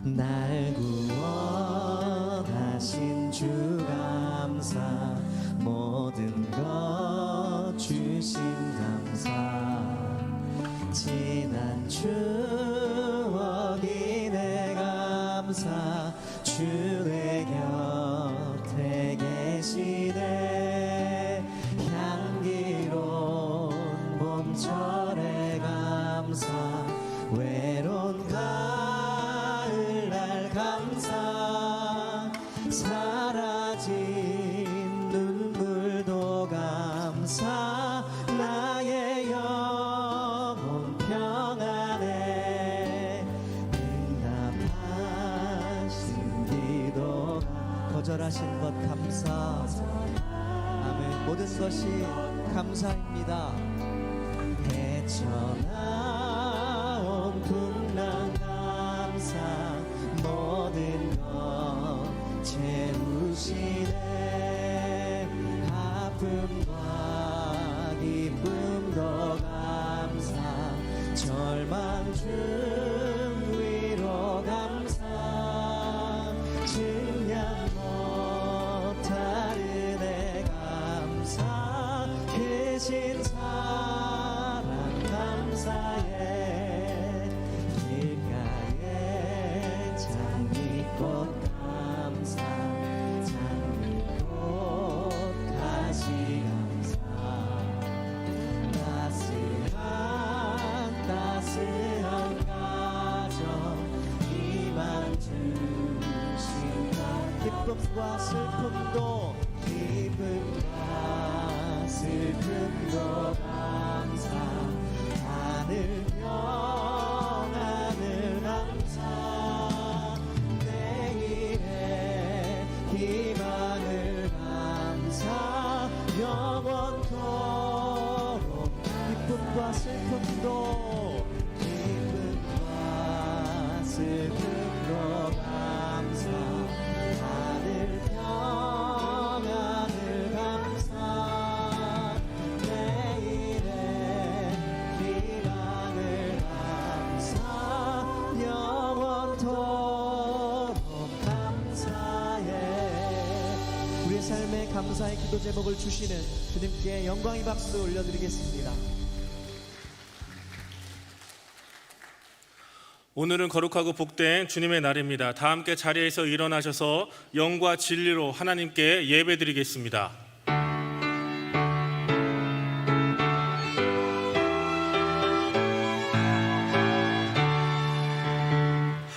날 구원하신 주 감사, 모든 것 주신 감사. 지난 추억이 내 감사, 주의 곁에 계시네. 향기로운 봄철의 감사, 외로운 가을날 감사. 사라진 눈물도 감사, 나의 영혼 평안해. 응답하신 기도, 거절하신 것 감사. 아멘. 모든 것이 감사입니다. 헤쳐나온 풍랑 감사, 모든 것 채우시네. 아픔과 기쁨도 감사, 절망 중 위로 감사. 증량 못할 은혜 감사, 크신 사랑 감사해. 길가에 장미꽃 감사, 장미꽃 가시 감사. 따스한 가정 희망 주신 것. 기쁨과 슬픔도, 기쁨과 슬픔도 감사. 하늘 평안을 감사, 내일의 희망을 감사. 영원토록 기쁨과 슬픔도, 기쁨과 슬픔도 감사. 하늘 평안을 감사, 내일의 희망을 감사. 영원토록 감사해. 우리의 삶에 감사의 기도 제목을 주시는 주님께 영광의 박수 올려드리겠습니다. 오늘은 거룩하고 복된 주님의 날입니다. 다 함께 자리에서 일어나셔서 영과 진리로 하나님께 예배드리겠습니다.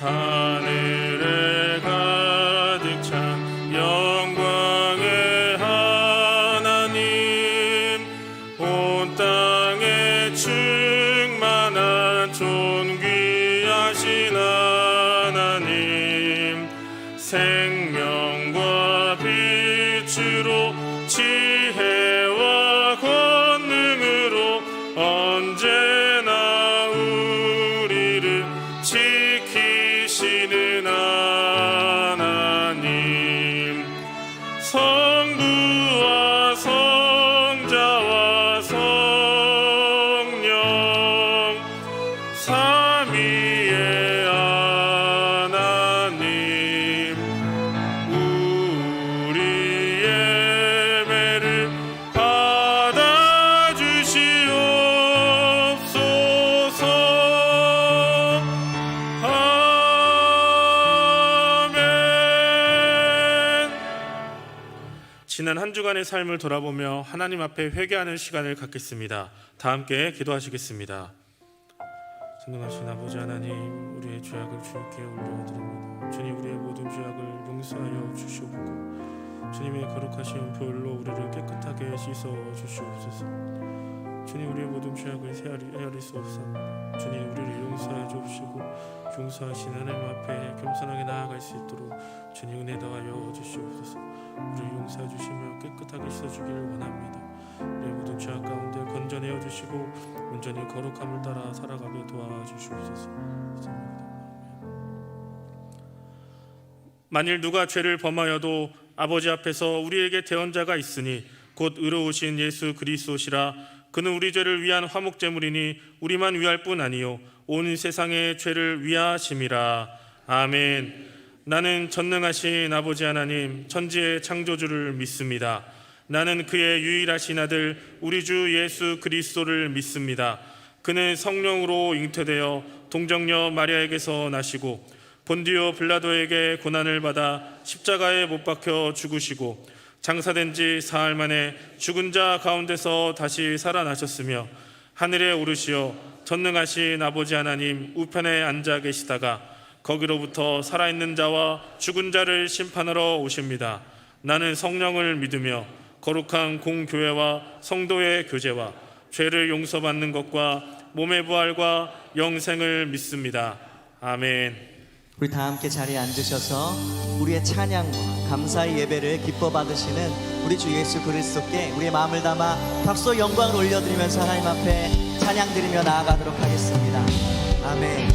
하늘에 가득 찬 영광의 하나님, 온 땅에 충만한 존귀하신 하나님, 생명과 빛으로 지혜와 권능으로 언제나 우리를 지키시는 하나님, 성부와 성자와 성령 삼위의 하나님, 우리의 예배를 받아주시옵소서. 지난 한 주간의 삶을 돌아보며 하나님 앞에 회개하는 시간을 갖겠습니다. 다 함께 기도하시겠습니다. 전능하신 아버지 하나님, 우리의 죄악을 주님께 올려드립니다. 주님, 우리의 모든 죄악을 용서하여 주시옵고 주님의 거룩하신 보혈로 우리를 깨끗하게 씻어 주시옵소서. 주님, 우리의 모든 죄악을 헤아릴 수 없사옵니다. 주님, 우리를 용서해 주시고 용서하신 하나님 앞에 겸손하게 나아갈 수 있도록 주님 은혜 더하여 주시옵소서. 우리를 용서해 주시며 깨끗하게 씻어주기를 원합니다. 우리의 모든 죄악 가운데 건져내어 주시고 온전히 거룩함을 따라 살아가게 도와주시옵소서. 만일 누가 죄를 범하여도 아버지 앞에서 우리에게 대언자가 있으니 곧 의로우신 예수 그리스도시라. 그는 우리 죄를 위한 화목제물이니 우리만 위할 뿐 아니요 온 세상의 죄를 위하심이라. 아멘. 나는 전능하신 아버지 하나님 천지의 창조주를 믿습니다. 나는 그의 유일하신 아들 우리 주 예수 그리스도를 믿습니다. 그는 성령으로 잉태되어 동정녀 마리아에게서 나시고 본디오 빌라도에게 고난을 받아 십자가에 못 박혀 죽으시고 장사된 지 사흘 만에 죽은 자 가운데서 다시 살아나셨으며 하늘에 오르시어 전능하신 아버지 하나님 우편에 앉아 계시다가 거기로부터 살아있는 자와 죽은 자를 심판하러 오십니다. 나는 성령을 믿으며 거룩한 공교회와 성도의 교제와 죄를 용서받는 것과 몸의 부활과 영생을 믿습니다. 아멘. 우리 다 함께 자리에 앉으셔서 우리의 찬양과 감사의 예배를 기뻐 받으시는 우리 주 예수 그리스도께 우리의 마음을 담아 박수와 영광을 올려드리면서 하나님 앞에 찬양 드리며 나아가도록 하겠습니다. 아멘.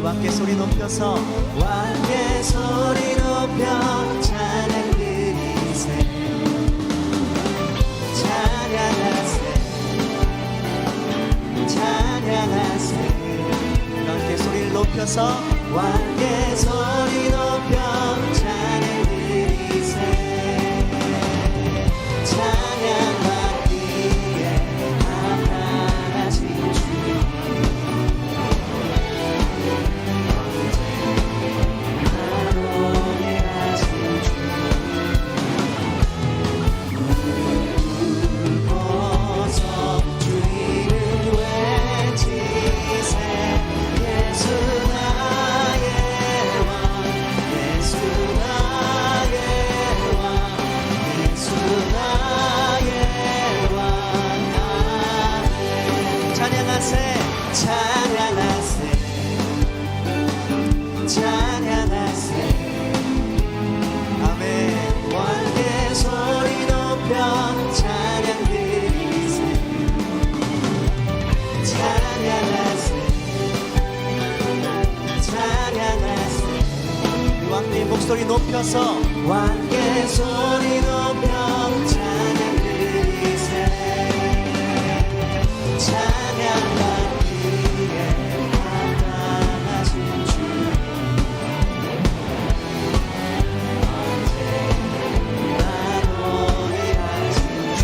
함께 소리 높여서 함께 소리 높여 찬양 드리세 찬양하세 찬양하세 함께 소리를 높여서 함께 소리 높여 찬양 드리세 찬양받기에 합당하신 주 목소리 높여서 함께 소리 높여 찬양 드리세 찬양받기에 합당하신 주 언제나 노래하신 주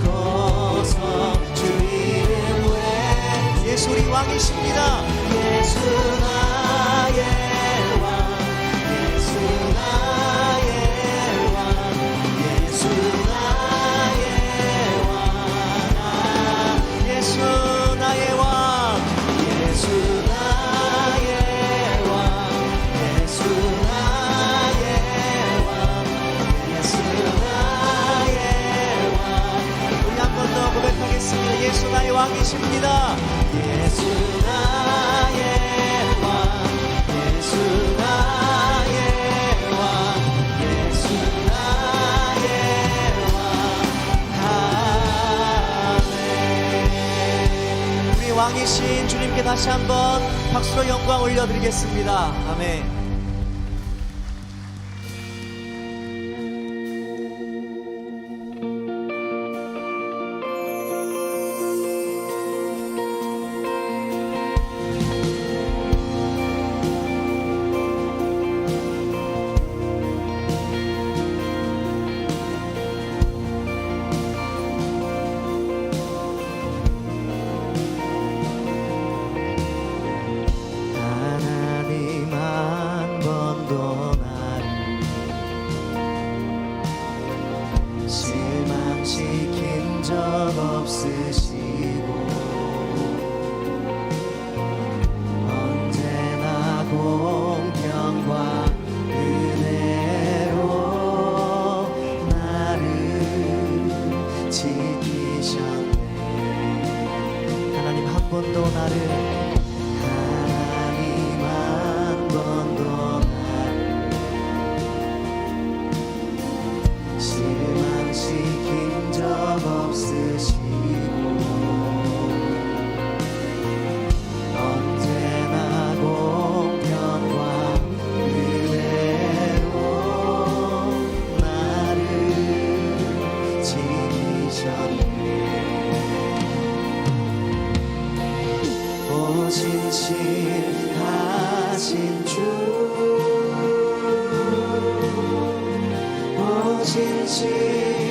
울고서 주 이름 외 예수 우리 왕이십니다. 예수 나의 왕 예수 나의 왕 예수 나의 왕 예수 나의 왕 예수 나의 왕 예수 나의 왕 예수 나의 왕 우리 한 번 더 고백하겠습니다. 예수 나의 왕이십니다. 예수 나의 왕 예수 나의 왕 예수 나의 왕 아멘. 우리 왕이신 주님께 다시 한번 박수로 영광 올려드리겠습니다. 아멘. 하나님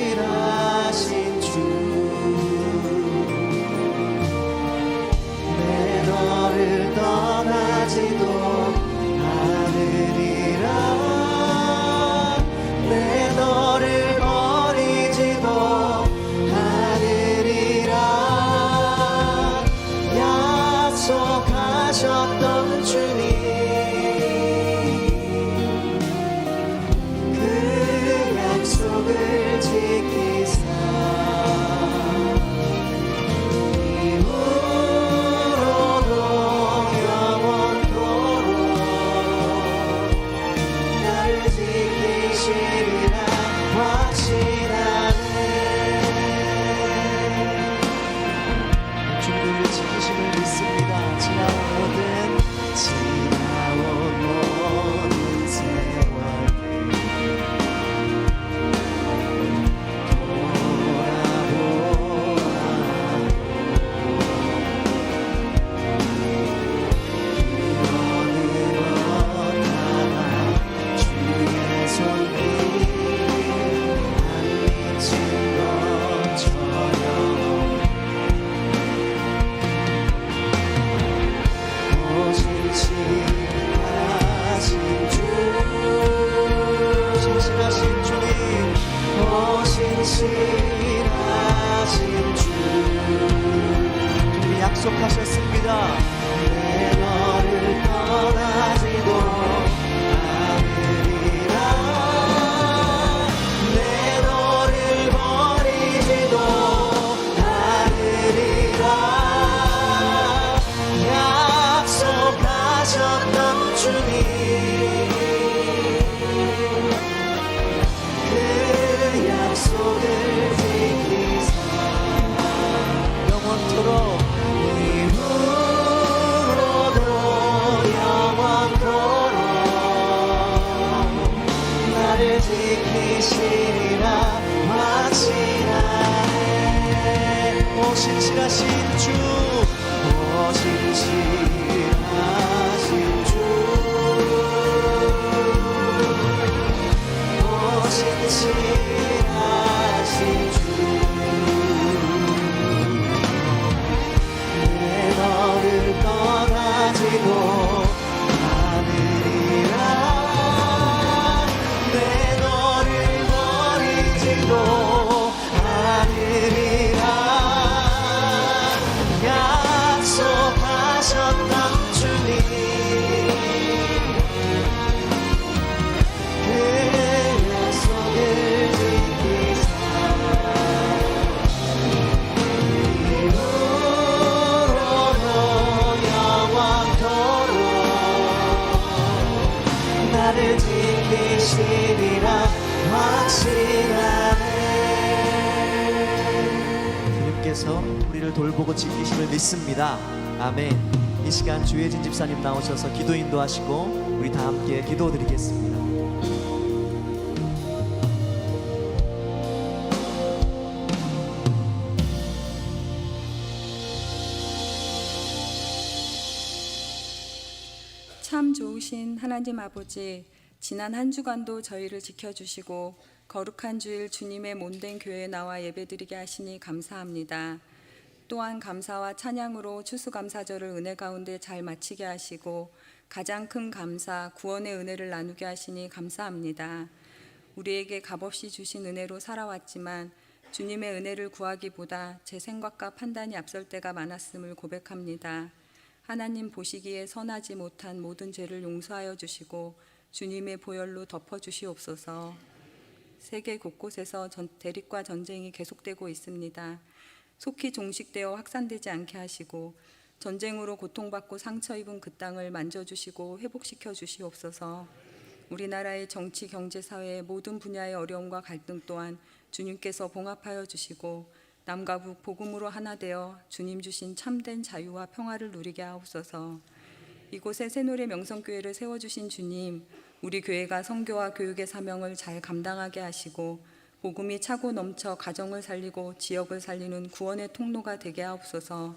진실하신 주, 내 너를 떠나지도 않으리라. 내 너를 버리지도 않으리라. 약속하셨던 주님, 약속을 지키사 이후로도 영원토록 나를 지키시리라 확신하네. 주님을 지키심을 믿습니다. 지나온 모든 세월 신실하신 주, 주님이 약속하셨습니다. 내 너를 떠나지도 않으리라. 내 너를 버리지도 않으리라. 약속하셨던 주님, 약속을 지키사 영원토록 이후로도 영원토록 나를 지키시리라 확신하네. 오 신실하신 주, 오 신실하신 주, 오 신실하신 주, 내 너를 떠나지도 않으리라. 내 너를 버리지도 않으리라. 약속하셨던 주님, 그 약속을 지키사 이후로도 영원토록 나를 지키시리라 확신하네. 주님께서 우리를 돌보고 지키심을 믿습니다. 아멘. 이 시간 주혜진 집사님 나오셔서 기도 인도하시고 우리 다 함께 기도드리겠습니다. 참 좋으신 하나님 아버지, 지난 한 주간도 저희를 지켜주시고 거룩한 주일 주님의 몸된 교회에 나와 예배드리게 하시니 감사합니다. 또한 감사와 찬양으로 추수감사절을 은혜 가운데 잘 마치게 하시고 가장 큰 감사, 구원의 은혜를 나누게 하시니 감사합니다. 우리에게 값없이 주신 은혜로 살아왔지만 주님의 은혜를 구하기보다 제 생각과 판단이 앞설 때가 많았음을 고백합니다. 하나님 보시기에 선하지 못한 모든 죄를 용서하여 주시고 주님의 보혈로 덮어 주시옵소서. 세계 곳곳에서 대립과 전쟁이 계속되고 있습니다. 속히 종식되어 확산되지 않게 하시고 전쟁으로 고통받고 상처 입은 그 땅을 만져주시고 회복시켜 주시옵소서. 우리나라의 정치, 경제, 사회의 모든 분야의 어려움과 갈등 또한 주님께서 봉합하여 주시고 남과 북 복음으로 하나 되어 주님 주신 참된 자유와 평화를 누리게 하옵소서. 이곳에 새노래 명성교회를 세워주신 주님, 우리 교회가 선교와 교육의 사명을 잘 감당하게 하시고 복음이 차고 넘쳐 가정을 살리고 지역을 살리는 구원의 통로가 되게 하옵소서.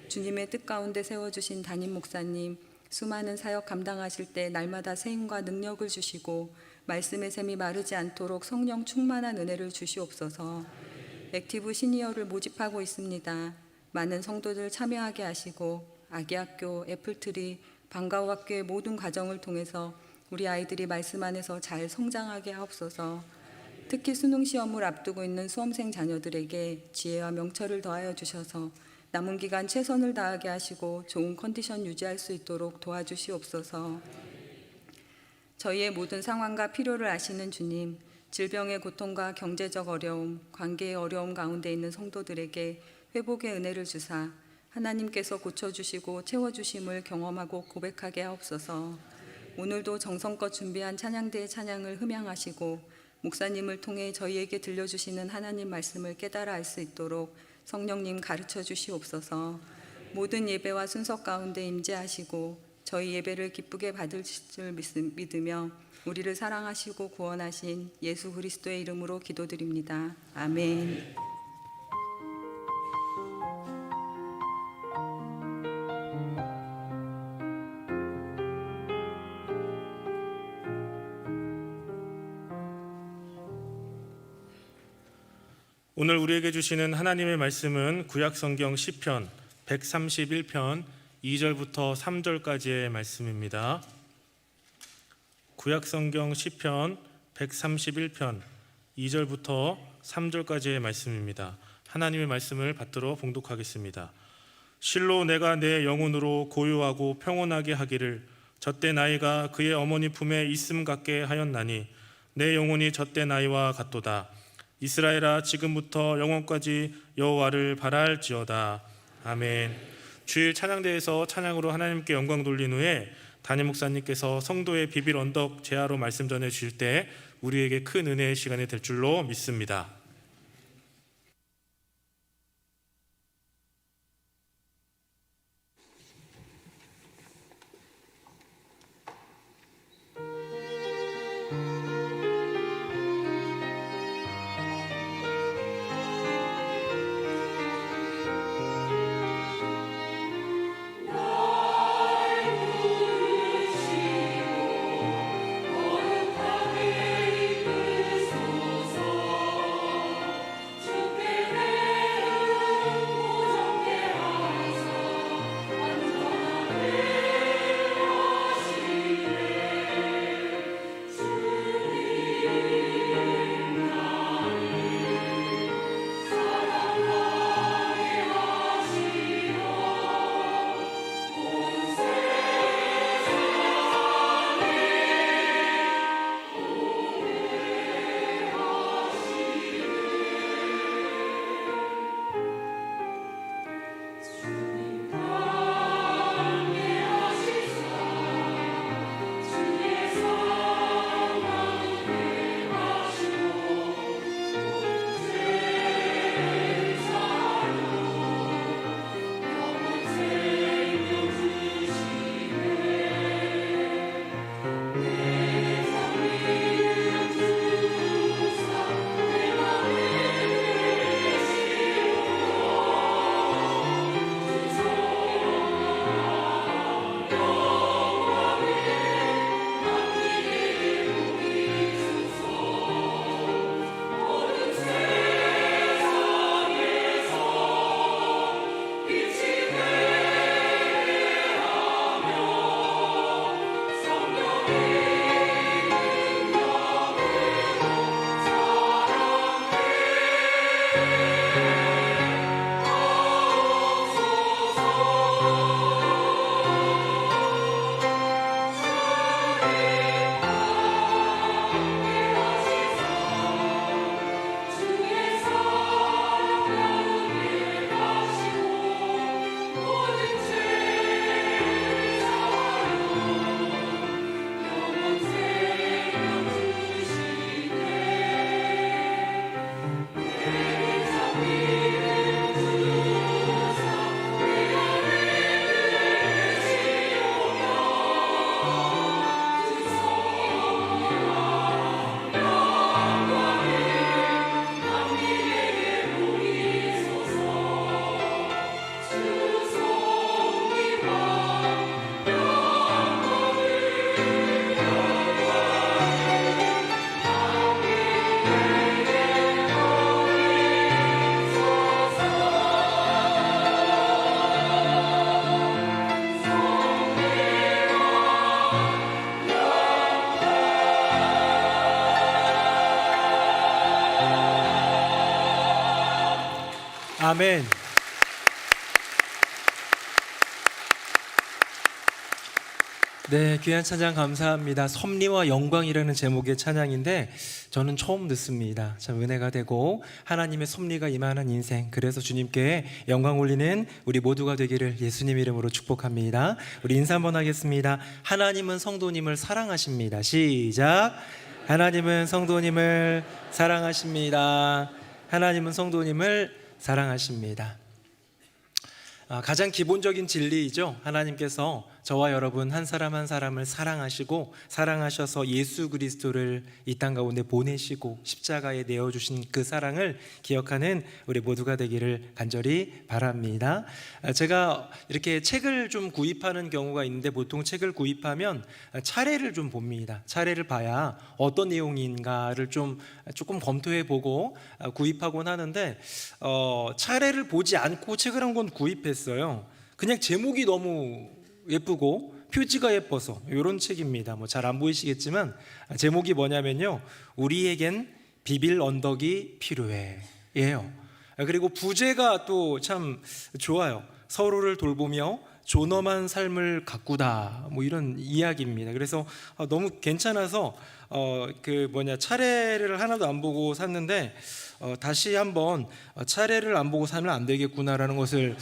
주님의 뜻 가운데 세워주신 담임 목사님, 수많은 사역 감당하실 때 날마다 세임과 능력을 주시고 말씀의 샘이 마르지 않도록 성령 충만한 은혜를 주시옵소서. 액티브 시니어를 모집하고 있습니다. 많은 성도들 참여하게 하시고 아기학교, 애플트리, 방과후학교의 모든 과정을 통해서 우리 아이들이 말씀 안에서 잘 성장하게 하옵소서. 특히 수능 시험을 앞두고 있는 수험생 자녀들에게 지혜와 명철을 더하여 주셔서 남은 기간 최선을 다하게 하시고 좋은 컨디션 유지할 수 있도록 도와주시옵소서. 저희의 모든 상황과 필요를 아시는 주님, 질병의 고통과 경제적 어려움, 관계의 어려움 가운데 있는 성도들에게 회복의 은혜를 주사 하나님께서 고쳐주시고 채워주심을 경험하고 고백하게 하옵소서. 오늘도 정성껏 준비한 찬양대의 찬양을 흠양하시고 목사님을 통해 저희에게 들려주시는 하나님 말씀을 깨달아 알 수 있도록 성령님 가르쳐 주시옵소서. 모든 예배와 순서 가운데 임재하시고 저희 예배를 기쁘게 받을 줄 믿으며 우리를 사랑하시고 구원하신 예수 그리스도의 이름으로 기도드립니다. 아멘. 오늘 우리에게 주시는 하나님의 말씀은 구약성경 시편 131편 2절부터 3절까지의 말씀입니다. 구약성경 시편 131편 2절부터 3절까지의 말씀입니다. 하나님의 말씀을 받들어 봉독하겠습니다. 실로 내가 내 영혼으로 고요하고 평온하게 하기를 젖대 나이가 그의 어머니 품에 있음 같게 하였나니 내 영혼이 젖대 나이와 같도다. 이스라엘아 지금부터 영원까지 여호와를 바랄지어다. 아멘. 주일 찬양대에서 찬양으로 하나님께 영광 돌린 후에 담임 목사님께서 성도의 비빌 언덕 제하로 말씀 전해 주실 때 우리에게 큰 은혜의 시간이 될 줄로 믿습니다. 아멘. 네, 귀한 찬양 감사합니다. 섭리와 영광이라는 제목의 찬양인데 저는 처음 듣습니다. 참 은혜가 되고 하나님의 섭리가 임하는 인생, 그래서 주님께 영광 올리는 우리 모두가 되기를 예수님 이름으로 축복합니다. 우리 인사 한번 하겠습니다. 하나님은 성도님을 사랑하십니다. 시작. 하나님은 성도님을 사랑하십니다. 하나님은 성도님을 사랑하십니다. 가장 기본적인 진리이죠. 하나님께서 저와 여러분 한 사람 한 사람을 사랑하시고 사랑하셔서 예수 그리스도를 이 땅 가운데 보내시고 십자가에 내어주신 그 사랑을 기억하는 우리 모두가 되기를 간절히 바랍니다. 제가 이렇게 책을 좀 구입하는 경우가 있는데 보통 책을 구입하면 차례를 좀 봅니다. 차례를 봐야 어떤 내용인가를 조금 검토해보고 구입하곤 하는데 차례를 보지 않고 책을 한 권 구입했어요. 그냥 제목이 너무 예쁘고 표지가 예뻐서 이런 책입니다. 뭐 잘 안 보이시겠지만 제목이 뭐냐면요, 우리에겐 비빌 언덕이 필요해예요. 그리고 부제가 또 참 좋아요. 서로를 돌보며 존엄한 삶을 가꾸다, 뭐 이런 이야기입니다. 그래서 너무 괜찮아서 차례를 하나도 안 보고 샀는데 다시 한번 차례를 안 보고 사면 안 되겠구나라는 것을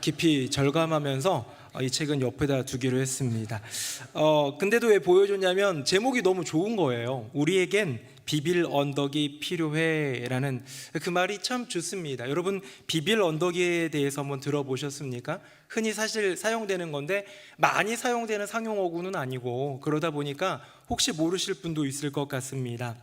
깊이 절감하면서 이 책은 옆에다 두기로 했습니다. 근데도 왜 보여줬냐면 제목이 너무 좋은 거예요. 우리에겐 비빌 언덕이 필요해라는 그 말이 참 좋습니다. 여러분, 비빌 언덕에 대해서 한번 들어보셨습니까? 흔히 사실 사용되는 건데 많이 사용되는 상용어구는 아니고 그러다 보니까 혹시 모르실 분도 있을 것 같습니다.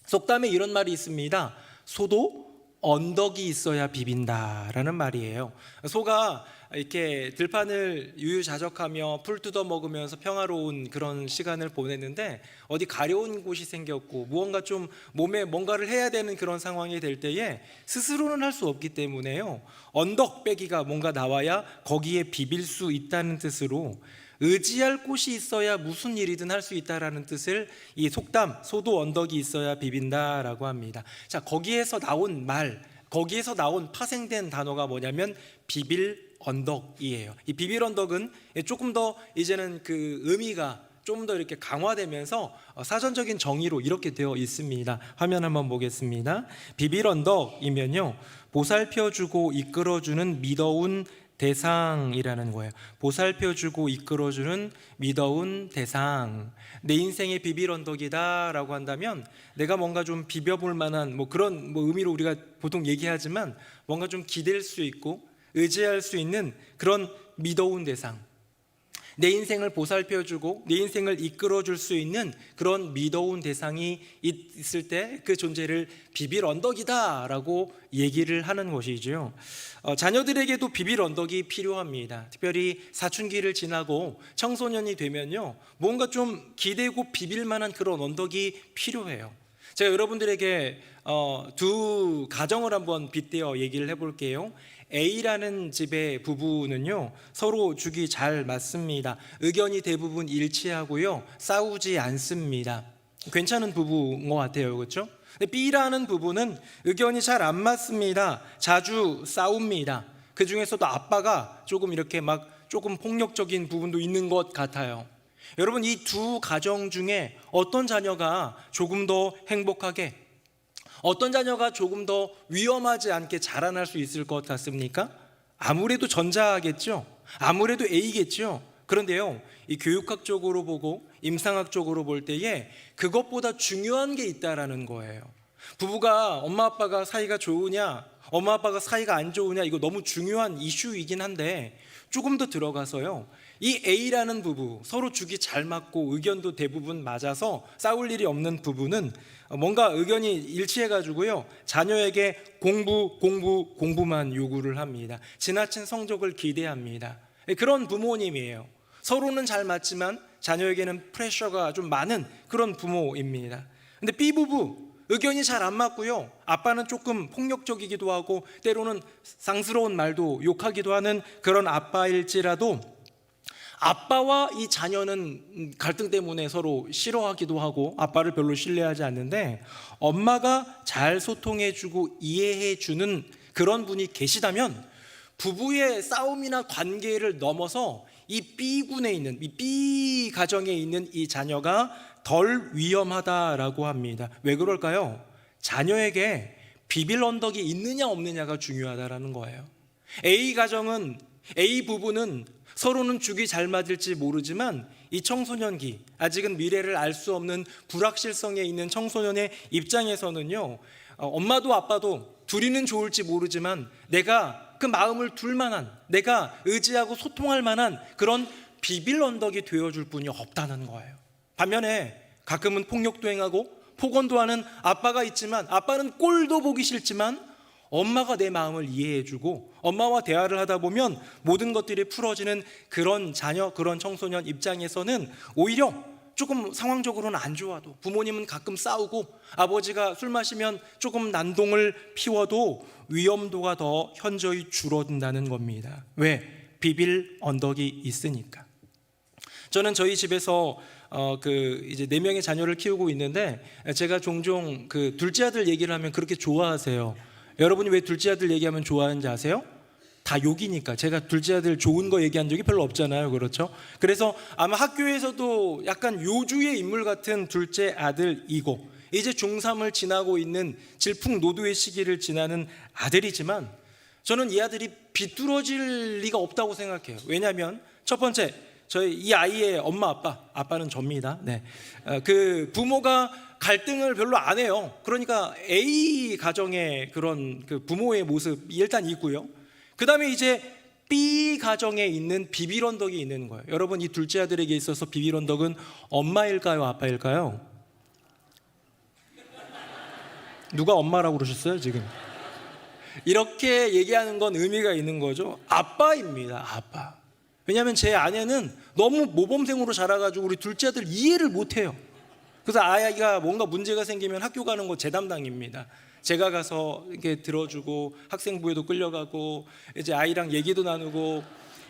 속담에 이런 말이 있습니다. 소도 언덕이 있어야 비빈다라는 말이에요. 소가 이렇게 들판을 유유자적하며 풀 뜯어 먹으면서 평화로운 그런 시간을 보냈는데 어디 가려운 곳이 생겼고 무언가 좀 몸에 뭔가를 해야 되는 그런 상황이 될 때에 스스로는 할 수 없기 때문에요, 언덕 빼기가 뭔가 나와야 거기에 비빌 수 있다는 뜻으로 의지할 곳이 있어야 무슨 일이든 할 수 있다라는 뜻을 이 속담 소도 언덕이 있어야 비빈다라고 합니다. 자, 거기에서 나온 말, 거기에서 나온 파생된 단어가 뭐냐면 비빌 언덕이에요. 이 비빌 언덕은 조금 더 이제는 그 의미가 좀 더 이렇게 강화되면서 사전적인 정의로 이렇게 되어 있습니다. 화면 한번 보겠습니다. 비빌 언덕이면요, 보살펴주고 이끌어주는 미더운 대상이라는 거예요. 보살펴주고 이끌어주는 미더운 대상. 내 인생의 비빌 언덕이다라고 한다면 내가 뭔가 좀 비벼볼 만한 그런 의미로 우리가 보통 얘기하지만 뭔가 좀 기댈 수 있고 의지할 수 있는 그런 미더운 대상, 내 인생을 보살펴주고 내 인생을 이끌어줄 수 있는 그런 미더운 대상이 있을 때 그 존재를 비빌 언덕이다 라고 얘기를 하는 것이죠. 자녀들에게도 비빌 언덕이 필요합니다. 특별히 사춘기를 지나고 청소년이 되면요, 뭔가 좀 기대고 비빌 만한 그런 언덕이 필요해요. 제가 여러분들에게 두 가정을 한번 빗대어 얘기를 해볼게요. A라는 집의 부부는요, 서로 죽이 잘 맞습니다. 의견이 대부분 일치하고요, 싸우지 않습니다. 괜찮은 부부인 것 같아요, 그렇죠? 근데 B라는 부부는 의견이 잘 안 맞습니다. 자주 싸웁니다. 그 중에서도 아빠가 조금 이렇게 조금 폭력적인 부분도 있는 것 같아요. 여러분, 이 두 가정 중에 어떤 자녀가 조금 더 행복하게, 어떤 자녀가 조금 더 위험하지 않게 자라날 수 있을 것 같습니까? 아무래도 전자겠죠. 아무래도 A겠죠. 그런데요, 이 교육학적으로 보고 임상학적으로 볼 때에 그것보다 중요한 게 있다라는 거예요. 부부가 엄마 아빠가 사이가 좋으냐, 엄마 아빠가 사이가 안 좋으냐, 이거 너무 중요한 이슈이긴 한데 조금 더 들어가서요, 이 A라는 부부, 서로 죽이 잘 맞고 의견도 대부분 맞아서 싸울 일이 없는 부부는 뭔가 의견이 일치해가지고요, 자녀에게 공부만 요구를 합니다. 지나친 성적을 기대합니다. 그런 부모님이에요. 서로는 잘 맞지만 자녀에게는 프레셔가 좀 많은 그런 부모입니다. 근데 B 부부, 의견이 잘 안 맞고요, 아빠는 조금 폭력적이기도 하고 때로는 상스러운 말도 욕하기도 하는 그런 아빠일지라도 아빠와 이 자녀는 갈등 때문에 서로 싫어하기도 하고 아빠를 별로 신뢰하지 않는데 엄마가 잘 소통해주고 이해해주는 그런 분이 계시다면 부부의 싸움이나 관계를 넘어서 이 B군에 있는, 이 B 가정에 있는 이 자녀가 덜 위험하다라고 합니다. 왜 그럴까요? 자녀에게 비빌 언덕이 있느냐 없느냐가 중요하다라는 거예요. A 가정은, A 부부는 서로는 죽이 잘 맞을지 모르지만 이 청소년기, 아직은 미래를 알 수 없는 불확실성에 있는 청소년의 입장에서는요, 엄마도 아빠도 둘이는 좋을지 모르지만 내가 그 마음을 둘 만한, 내가 의지하고 소통할 만한 그런 비빌 언덕이 되어줄 분이 없다는 거예요. 반면에 가끔은 폭력도 행하고 폭언도 하는 아빠가 있지만, 아빠는 꼴도 보기 싫지만 엄마가 내 마음을 이해해주고 엄마와 대화를 하다 보면 모든 것들이 풀어지는 그런 자녀, 그런 청소년 입장에서는 오히려 조금 상황적으로는 안 좋아도, 부모님은 가끔 싸우고 아버지가 술 마시면 조금 난동을 피워도 위험도가 더 현저히 줄어든다는 겁니다. 왜? 비빌 언덕이 있으니까. 저는 저희 집에서 이제 4명의 자녀를 키우고 있는데, 제가 종종 그 둘째 아들 얘기를 하면 그렇게 좋아하세요. 여러분이 왜 둘째 아들 얘기하면 좋아하는지 아세요? 다 욕이니까. 제가 둘째 아들 좋은 거 얘기한 적이 별로 없잖아요. 그렇죠? 그래서 아마 학교에서도 약간 요주의 인물 같은 둘째 아들이고, 이제 중3을 지나고 있는 질풍노도의 시기를 지나는 아들이지만, 저는 이 아들이 비뚤어질 리가 없다고 생각해요. 왜냐하면 첫 번째, 저희 이 아이의 엄마 아빠는 접니다. 네. 그 부모가 갈등을 별로 안 해요. 그러니까 A 가정의 그런 그 부모의 모습이 일단 있고요. 그 다음에 이제 B 가정에 있는 비빌 언덕이 있는 거예요. 여러분, 이 둘째 아들에게 있어서 비빌 언덕은 엄마일까요, 아빠일까요? 누가 엄마라고 그러셨어요, 지금? 이렇게 얘기하는 건 의미가 있는 거죠. 아빠입니다, 아빠. 왜냐하면 제 아내는 너무 모범생으로 자라가지고 우리 둘째 아들 이해를 못해요. 그래서 아이가 뭔가 문제가 생기면 학교 가는 거 제 담당입니다. 제가 가서 이렇게 들어주고 학생부에도 끌려가고 이제 아이랑 얘기도 나누고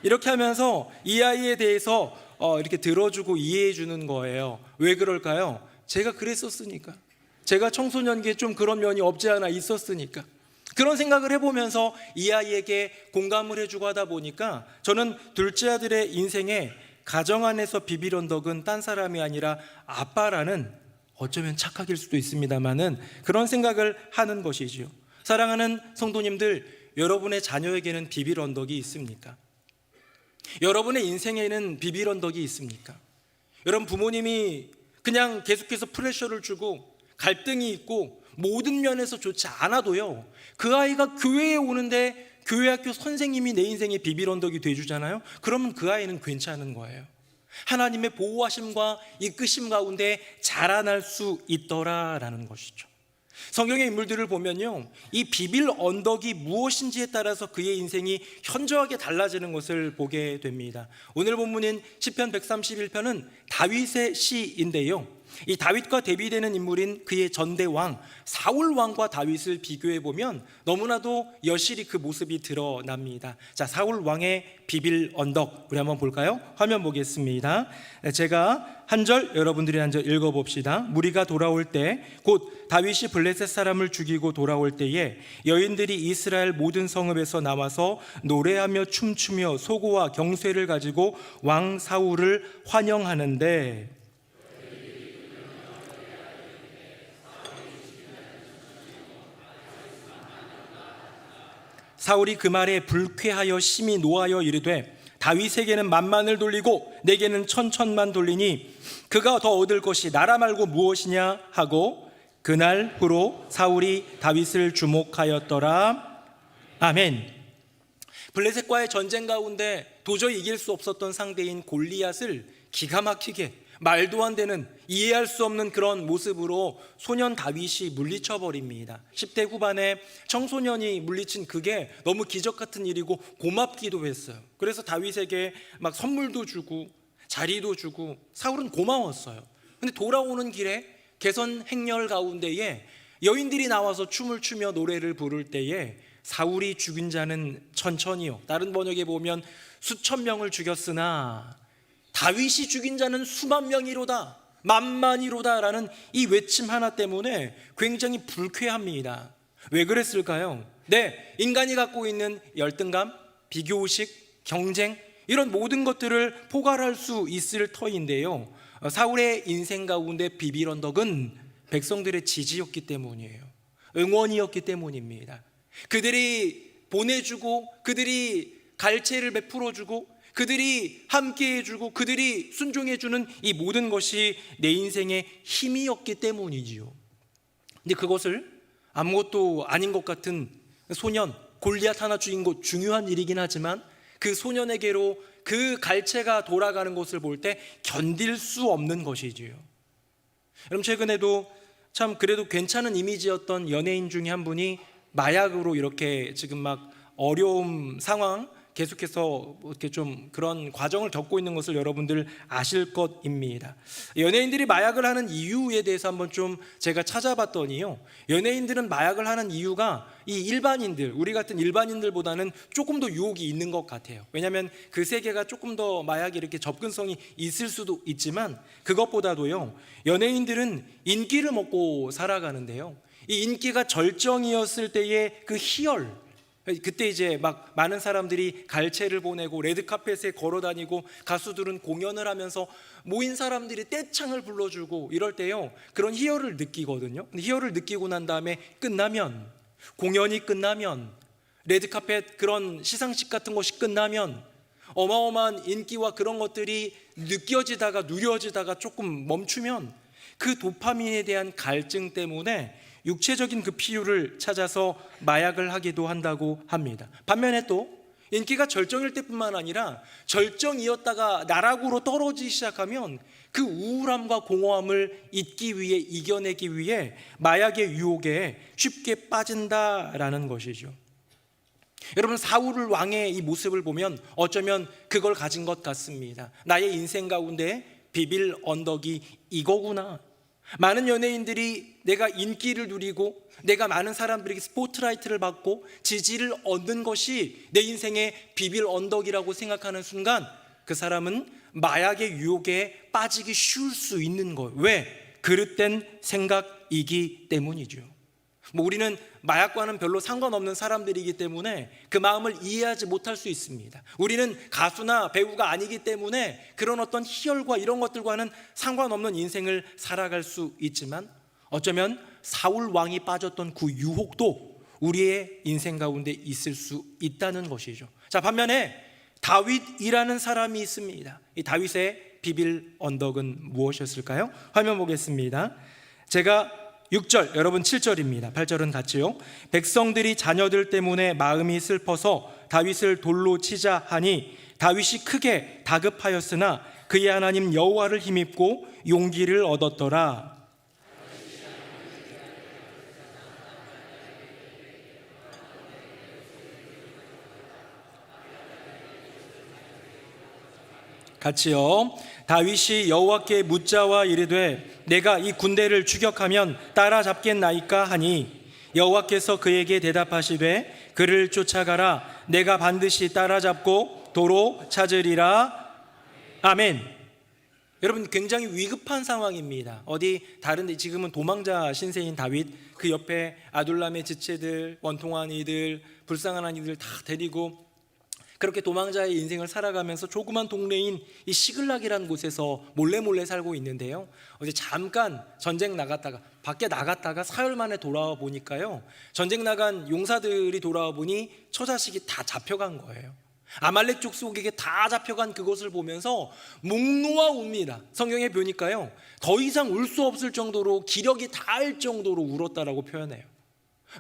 이렇게 하면서 이 아이에 대해서 이렇게 들어주고 이해해 주는 거예요. 왜 그럴까요? 제가 그랬었으니까. 제가 청소년기에 좀 그런 면이 없지 않아 있었으니까. 그런 생각을 해보면서 이 아이에게 공감을 해주고 하다 보니까 저는 둘째 아들의 인생에 가정 안에서 비빌 언덕은 딴 사람이 아니라 아빠라는, 어쩌면 착각일 수도 있습니다만은 그런 생각을 하는 것이지요. 사랑하는 성도님들, 여러분의 자녀에게는 비빌 언덕이 있습니까? 여러분의 인생에는 비빌 언덕이 있습니까? 여러분, 부모님이 그냥 계속해서 프레셔를 주고 갈등이 있고 모든 면에서 좋지 않아도요, 그 아이가 교회에 오는데 교회 학교 선생님이 내 인생의 비빌 언덕이 돼주잖아요. 그러면 그 아이는 괜찮은 거예요. 하나님의 보호하심과 이끄심 가운데 자라날 수 있더라라는 것이죠. 성경의 인물들을 보면요, 이 비빌 언덕이 무엇인지에 따라서 그의 인생이 현저하게 달라지는 것을 보게 됩니다. 오늘 본문인 시편 131편은 다윗의 시인데요, 이 다윗과 대비되는 인물인 그의 전대왕 사울 왕과 다윗을 비교해 보면 너무나도 여실히 그 모습이 드러납니다. 자, 사울 왕의 비빌 언덕 우리 한번 볼까요? 화면 보겠습니다. 제가 한 절, 여러분들이 한 절 읽어봅시다. 무리가 돌아올 때, 곧 다윗이 블레셋 사람을 죽이고 돌아올 때에 여인들이 이스라엘 모든 성읍에서 나와서 노래하며 춤추며 소고와 경쇠를 가지고 왕 사울을 환영하는데, 사울이 그 말에 불쾌하여 심히 노하여 이르되, 다윗에게는 만만을 돌리고 내게는 천천만 돌리니 그가 더 얻을 것이 나라 말고 무엇이냐 하고 그날 후로 사울이 다윗을 주목하였더라. 아멘. 블레셋과의 전쟁 가운데 도저히 이길 수 없었던 상대인 골리앗을 기가 막히게, 말도 안 되는, 이해할 수 없는 그런 모습으로 소년 다윗이 물리쳐 버립니다. 10대 후반에 청소년이 물리친 그게 너무 기적 같은 일이고 고맙기도 했어요. 그래서 다윗에게 막 선물도 주고 자리도 주고 사울은 고마웠어요. 근데 돌아오는 길에 개선 행렬 가운데에 여인들이 나와서 춤을 추며 노래를 부를 때에 사울이 죽인 자는 천천히요, 다른 번역에 보면 수천 명을 죽였으나 다윗이 죽인 자는 수만 명이로다, 만만이로다라는 이 외침 하나 때문에 굉장히 불쾌합니다. 왜 그랬을까요? 네, 인간이 갖고 있는 열등감, 비교의식, 경쟁 이런 모든 것들을 포괄할 수 있을 터인데요, 사울의 인생 가운데 비빌 언덕은 백성들의 지지였기 때문이에요. 응원이었기 때문입니다. 그들이 보내주고, 그들이 갈채를 베풀어주고, 그들이 함께해주고, 그들이 순종해주는 이 모든 것이 내 인생의 힘이었기 때문이지요. 근데 그것을 아무것도 아닌 것 같은 소년 골리앗 하나 죽인 것 중요한 일이긴 하지만, 그 소년에게로 그 갈채가 돌아가는 것을 볼 때 견딜 수 없는 것이지요. 여러분, 최근에도 참 그래도 괜찮은 이미지였던 연예인 중에 한 분이 마약으로 이렇게 지금 막 어려움 상황 계속해서 이렇게 좀 그런 과정을 겪고 있는 것을 여러분들 아실 것입니다. 연예인들이 마약을 하는 이유에 대해서 한번 좀 제가 찾아봤더니요, 연예인들은 마약을 하는 이유가 이 일반인들, 우리 같은 일반인들보다는 조금 더 유혹이 있는 것 같아요. 왜냐하면 그 세계가 조금 더 마약에 이렇게 접근성이 있을 수도 있지만, 그것보다도요, 연예인들은 인기를 먹고 살아가는데요, 이 인기가 절정이었을 때의 그 희열, 그때 이제 막 많은 사람들이 갈채를 보내고 레드카펫에 걸어다니고 가수들은 공연을 하면서 모인 사람들이 떼창을 불러주고 이럴 때요, 그런 희열을 느끼거든요. 근데 희열을 느끼고 난 다음에 끝나면, 공연이 끝나면, 레드카펫 그런 시상식 같은 것이 끝나면 어마어마한 인기와 그런 것들이 느껴지다가 누려지다가 조금 멈추면 그 도파민에 대한 갈증 때문에 육체적인 그 필요를 찾아서 마약을 하기도 한다고 합니다. 반면에 또 인기가 절정일 때뿐만 아니라 절정이었다가 나락으로 떨어지기 시작하면 그 우울함과 공허함을 잊기 위해, 이겨내기 위해 마약의 유혹에 쉽게 빠진다라는 것이죠. 여러분, 사울 왕의 이 모습을 보면 어쩌면 그걸 가진 것 같습니다. 나의 인생 가운데 비빌 언덕이 이거구나. 많은 연예인들이 내가 인기를 누리고 내가 많은 사람들에게 스포트라이트를 받고 지지를 얻는 것이 내 인생의 비빌 언덕이라고 생각하는 순간, 그 사람은 마약의 유혹에 빠지기 쉬울 수 있는 거예요. 왜? 그릇된 생각이기 때문이죠. 우리는 마약과는 별로 상관없는 사람들이기 때문에 그 마음을 이해하지 못할 수 있습니다. 우리는 가수나 배우가 아니기 때문에 그런 어떤 희열과 이런 것들과는 상관없는 인생을 살아갈 수 있지만, 어쩌면 사울 왕이 빠졌던 그 유혹도 우리의 인생 가운데 있을 수 있다는 것이죠. 자, 반면에 다윗이라는 사람이 있습니다. 이 다윗의 비빌 언덕은 무엇이었을까요? 화면 보겠습니다. 제가 6절, 여러분 7절입니다. 8절은 같지요. 백성들이 자녀들 때문에 마음이 슬퍼서 다윗을 돌로 치자 하니 다윗이 크게 다급하였으나 그의 하나님 여호와를 힘입고 용기를 얻었더라. 같이요. 다윗이 여호와께 묻자와 이르되 내가 이 군대를 추격하면 따라잡겠나이까 하니 여호와께서 그에게 대답하시되 그를 쫓아가라. 내가 반드시 따라잡고 도로 찾으리라. 아멘. 여러분, 굉장히 위급한 상황입니다. 어디 다른데, 지금은 도망자 신세인 다윗, 그 옆에 아둘람의 지체들, 원통한 이들, 불쌍한 이들 다 데리고 그렇게 도망자의 인생을 살아가면서 조그만 동네인 이 시글락이라는 곳에서 몰래 살고 있는데요, 어제 잠깐 전쟁 나갔다가 밖에 나갔다가 사흘 만에 돌아와 보니까요, 전쟁 나간 용사들이 돌아와 보니 처자식이 다 잡혀간 거예요. 아말렉 족속에게 다 잡혀간 그것을 보면서 목 놓아 웁니다. 성경에 보니까요, 더 이상 울 수 없을 정도로 기력이 닿을 정도로 울었다라고 표현해요.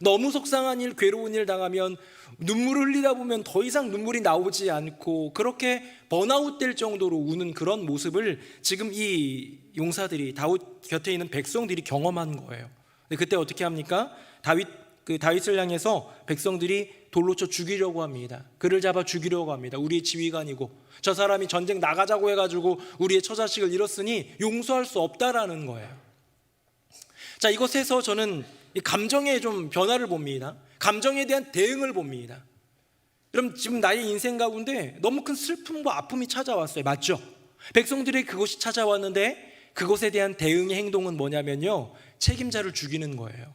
너무 속상한 일, 괴로운 일 당하면 눈물을 흘리다 보면 더 이상 눈물이 나오지 않고 그렇게 번아웃 될 정도로 우는 그런 모습을 지금 이 용사들이, 다윗 곁에 있는 백성들이 경험한 거예요. 근데 그때 어떻게 합니까? 다윗을 향해서 백성들이 돌로 쳐 죽이려고 합니다. 그를 잡아 죽이려고 합니다. 우리의 지휘관이고 저 사람이 전쟁 나가자고 해가지고 우리의 처자식을 잃었으니 용서할 수 없다라는 거예요. 자, 이것에서 저는 이 감정의 좀 변화를 봅니다. 감정에 대한 대응을 봅니다. 여러분, 지금 나의 인생 가운데 너무 큰 슬픔과 아픔이 찾아왔어요. 맞죠? 백성들의 그것이 찾아왔는데 그것에 대한 대응의 행동은 뭐냐면요, 책임자를 죽이는 거예요.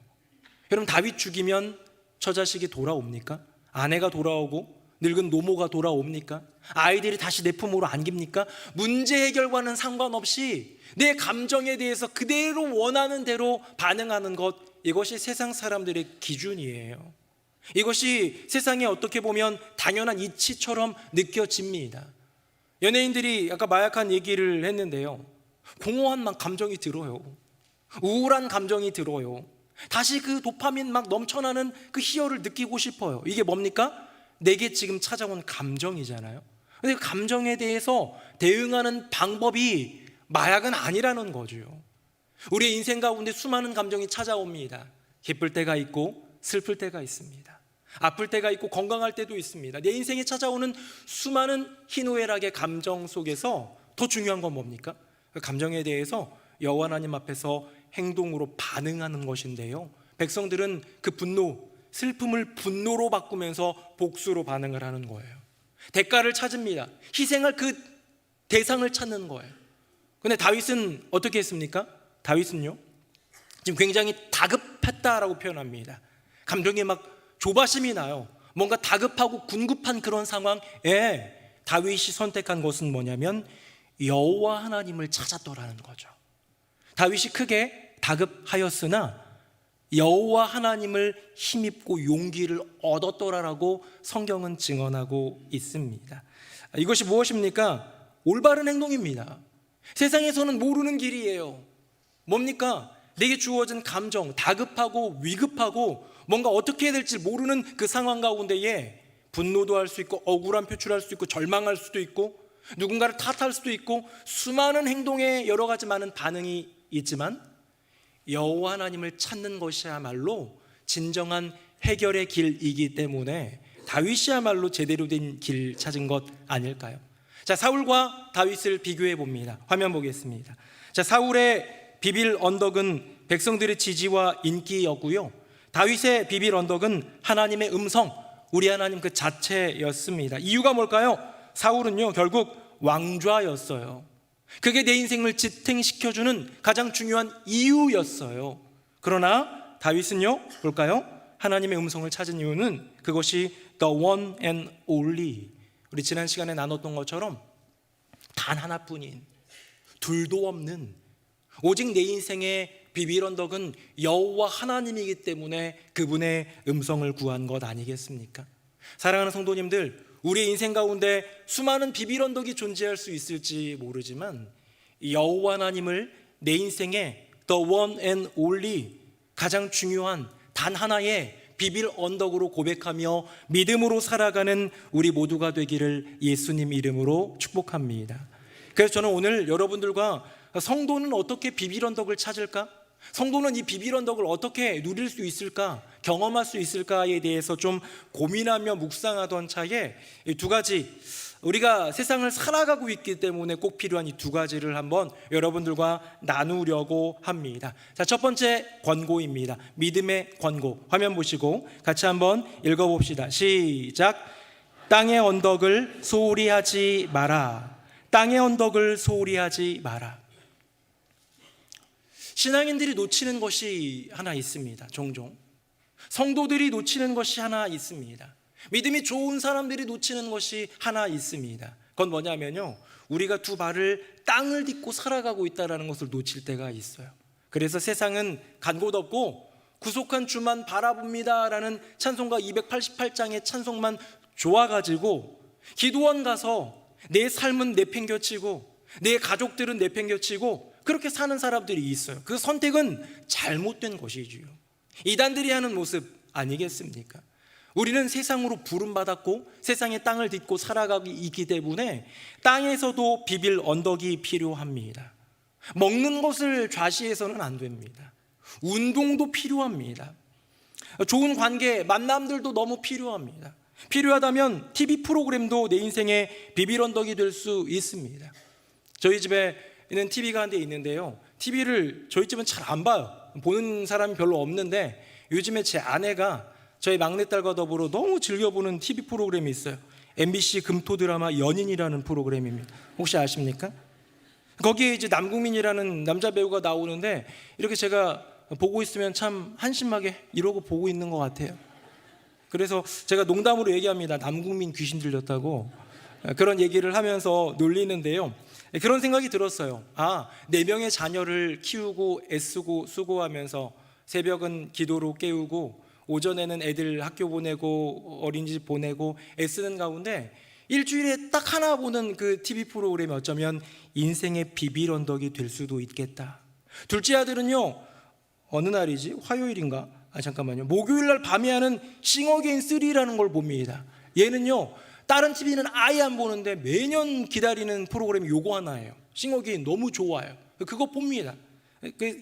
여러분, 다윗 죽이면 처자식이 돌아옵니까? 아내가 돌아오고 늙은 노모가 돌아옵니까? 아이들이 다시 내 품으로 안깁니까? 문제 해결과는 상관없이 내 감정에 대해서 그대로 원하는 대로 반응하는 것, 이것이 세상 사람들의 기준이에요. 이것이 세상에 어떻게 보면 당연한 이치처럼 느껴집니다. 연예인들이 아까 마약한 얘기를 했는데요, 공허한 막 감정이 들어요. 우울한 감정이 들어요. 다시 그 도파민 막 넘쳐나는 그 희열을 느끼고 싶어요. 이게 뭡니까? 내게 지금 찾아온 감정이잖아요. 근데 그 감정에 대해서 대응하는 방법이 마약은 아니라는 거죠. 우리의 인생 가운데 수많은 감정이 찾아옵니다. 기쁠 때가 있고 슬플 때가 있습니다. 아플 때가 있고 건강할 때도 있습니다. 내 인생에 찾아오는 수많은 희노애락의 감정 속에서 더 중요한 건 뭡니까? 그 감정에 대해서 여호와 하나님 앞에서 행동으로 반응하는 것인데요, 백성들은 그 분노, 슬픔을 분노로 바꾸면서 복수로 반응을 하는 거예요. 대가를 찾습니다. 희생할 그 대상을 찾는 거예요. 근데 다윗은 어떻게 했습니까? 다윗은요, 지금 굉장히 다급했다라고 표현합니다. 감정에 막 조바심이 나요. 뭔가 다급하고 군급한 그런 상황에 다윗이 선택한 것은 뭐냐면 여호와 하나님을 찾았더라는 거죠. 다윗이 크게 다급하였으나 여호와 하나님을 힘입고 용기를 얻었더라라고 성경은 증언하고 있습니다. 이것이 무엇입니까? 올바른 행동입니다. 세상에서는 모르는 길이에요. 뭡니까? 내게 주어진 감정, 다급하고 위급하고 뭔가 어떻게 해야 될지 모르는 그 상황 가운데에 분노도 할 수 있고 억울함 표출할 수 있고 절망할 수도 있고 누군가를 탓할 수도 있고 수많은 행동에 여러 가지 많은 반응이 있지만 여호와 하나님을 찾는 것이야말로 진정한 해결의 길이기 때문에 다윗이야말로 제대로 된 길 찾은 것 아닐까요? 자, 사울과 다윗을 비교해 봅니다. 화면 보겠습니다. 자, 사울의 비빌 언덕은 백성들의 지지와 인기였고요, 다윗의 비빌 언덕은 하나님의 음성, 우리 하나님 그 자체였습니다. 이유가 뭘까요? 사울은요, 결국 왕좌였어요. 그게 내 인생을 지탱시켜주는 가장 중요한 이유였어요. 그러나 다윗은요, 볼까요? 하나님의 음성을 찾은 이유는 그것이 the one and only, 우리 지난 시간에 나눴던 것처럼 단 하나뿐인, 둘도 없는, 오직 내 인생의 비빌 언덕은 여호와 하나님이기 때문에 그분의 음성을 구한 것 아니겠습니까? 사랑하는 성도님들, 우리의 인생 가운데 수많은 비빌 언덕이 존재할 수 있을지 모르지만 여호와 하나님을 내 인생의 the one and only, 가장 중요한 단 하나의 비빌 언덕으로 고백하며 믿음으로 살아가는 우리 모두가 되기를 예수님 이름으로 축복합니다. 그래서 저는 오늘 여러분들과 성도는 어떻게 비빌 언덕을 찾을까? 성도는 이 비빌 언덕을 어떻게 누릴 수 있을까? 경험할 수 있을까에 대해서 좀 고민하며 묵상하던 차에 이 두 가지, 우리가 세상을 살아가고 있기 때문에 꼭 필요한 이 두 가지를 한번 여러분들과 나누려고 합니다. 자, 첫 번째 권고입니다. 믿음의 권고. 화면 보시고 같이 한번 읽어봅시다. 시작. 땅의 언덕을 소홀히 하지 마라. 땅의 언덕을 소홀히 하지 마라. 신앙인들이 놓치는 것이 하나 있습니다. 종종 성도들이 놓치는 것이 하나 있습니다. 믿음이 좋은 사람들이 놓치는 것이 하나 있습니다. 그건 뭐냐면요, 우리가 두 발을 땅을 딛고 살아가고 있다는 것을 놓칠 때가 있어요. 그래서 세상은 간 곳 없고 구속한 주만 바라봅니다 라는 찬송가 288장의 찬송만 좋아가지고 기도원 가서 내 삶은 내팽겨치고 내 가족들은 내팽겨치고 그렇게 사는 사람들이 있어요. 그 선택은 잘못된 것이지요. 이단들이 하는 모습 아니겠습니까? 우리는 세상으로 부름받았고 세상의 땅을 딛고 살아가고 있기 때문에 땅에서도 비빌 언덕이 필요합니다. 먹는 것을 좌시해서는 안 됩니다. 운동도 필요합니다. 좋은 관계, 만남들도 너무 필요합니다. 필요하다면 TV 프로그램도 내 인생의 비빌 언덕이 될 수 있습니다. 저희 집에 있는 TV가 한 대 있는데요, TV를 저희 집은 잘 안 봐요. 보는 사람이 별로 없는데 요즘에 제 아내가 저희 막내딸과 더불어 너무 즐겨보는 TV 프로그램이 있어요. MBC 금토 드라마 연인이라는 프로그램입니다. 혹시 아십니까? 거기에 이제 남궁민이라는 남자 배우가 나오는데 이렇게 제가 보고 있으면 참 한심하게 이러고 보고 있는 것 같아요. 그래서 제가 농담으로 얘기합니다. 남국민 귀신 들렸다고 그런 얘기를 하면서 놀리는데요. 그런 생각이 들었어요. 4명의 자녀를 키우고 애쓰고 수고하면서 새벽은 기도로 깨우고 오전에는 애들 학교 보내고 어린이집 보내고 애쓰는 가운데 일주일에 딱 하나 보는 그 TV 프로그램이 어쩌면 인생의 비빌 언덕이 될 수도 있겠다. 둘째 아들은요, 어느 날이지? 화요일인가? 잠깐만요. 목요일 날 밤에 하는 싱어게인 3라는 걸 봅니다. 얘는요, 다른 TV는 아예 안 보는데 매년 기다리는 프로그램이 요거 하나예요. 싱어게인 너무 좋아요. 그거 봅니다.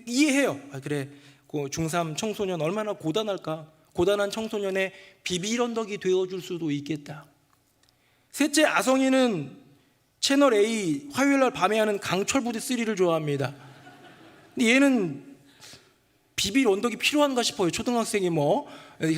이해해요. 그래, 그 중3 청소년 얼마나 고단할까? 고단한 청소년의 비빌 언덕이 되어줄 수도 있겠다. 셋째 아성이는 채널 A 화요일 날 밤에 하는 강철 부대 3를 좋아합니다. 근데 얘는 비빌 언덕이 필요한가 싶어요. 초등학생이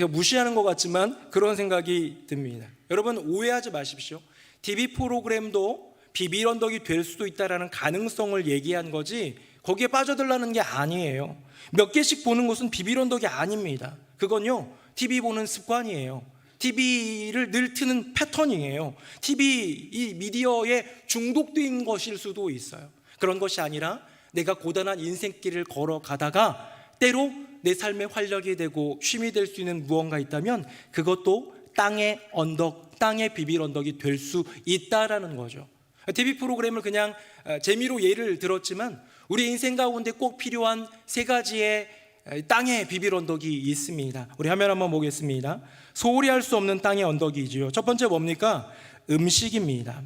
무시하는 것 같지만 그런 생각이 듭니다. 여러분 오해하지 마십시오. TV 프로그램도 비빌 언덕이 될 수도 있다는 가능성을 얘기한 거지 거기에 빠져들라는 게 아니에요. 몇 개씩 보는 것은 비빌 언덕이 아닙니다. 그건요, TV 보는 습관이에요. TV를 늘 트는 패턴이에요. TV 이 미디어에 중독된 것일 수도 있어요. 그런 것이 아니라 내가 고단한 인생길을 걸어가다가 때로 내 삶의 활력이 되고 쉼이 될 수 있는 무언가 있다면 그것도 땅의 언덕, 땅의 비빌 언덕이 될 수 있다라는 거죠. TV 프로그램을 그냥 재미로 예를 들었지만 우리 인생 가운데 꼭 필요한 3가지의 땅의 비빌 언덕이 있습니다. 우리 화면 한번 보겠습니다. 소홀히 할 수 없는 땅의 언덕이지요. 첫 번째 뭡니까? 음식입니다.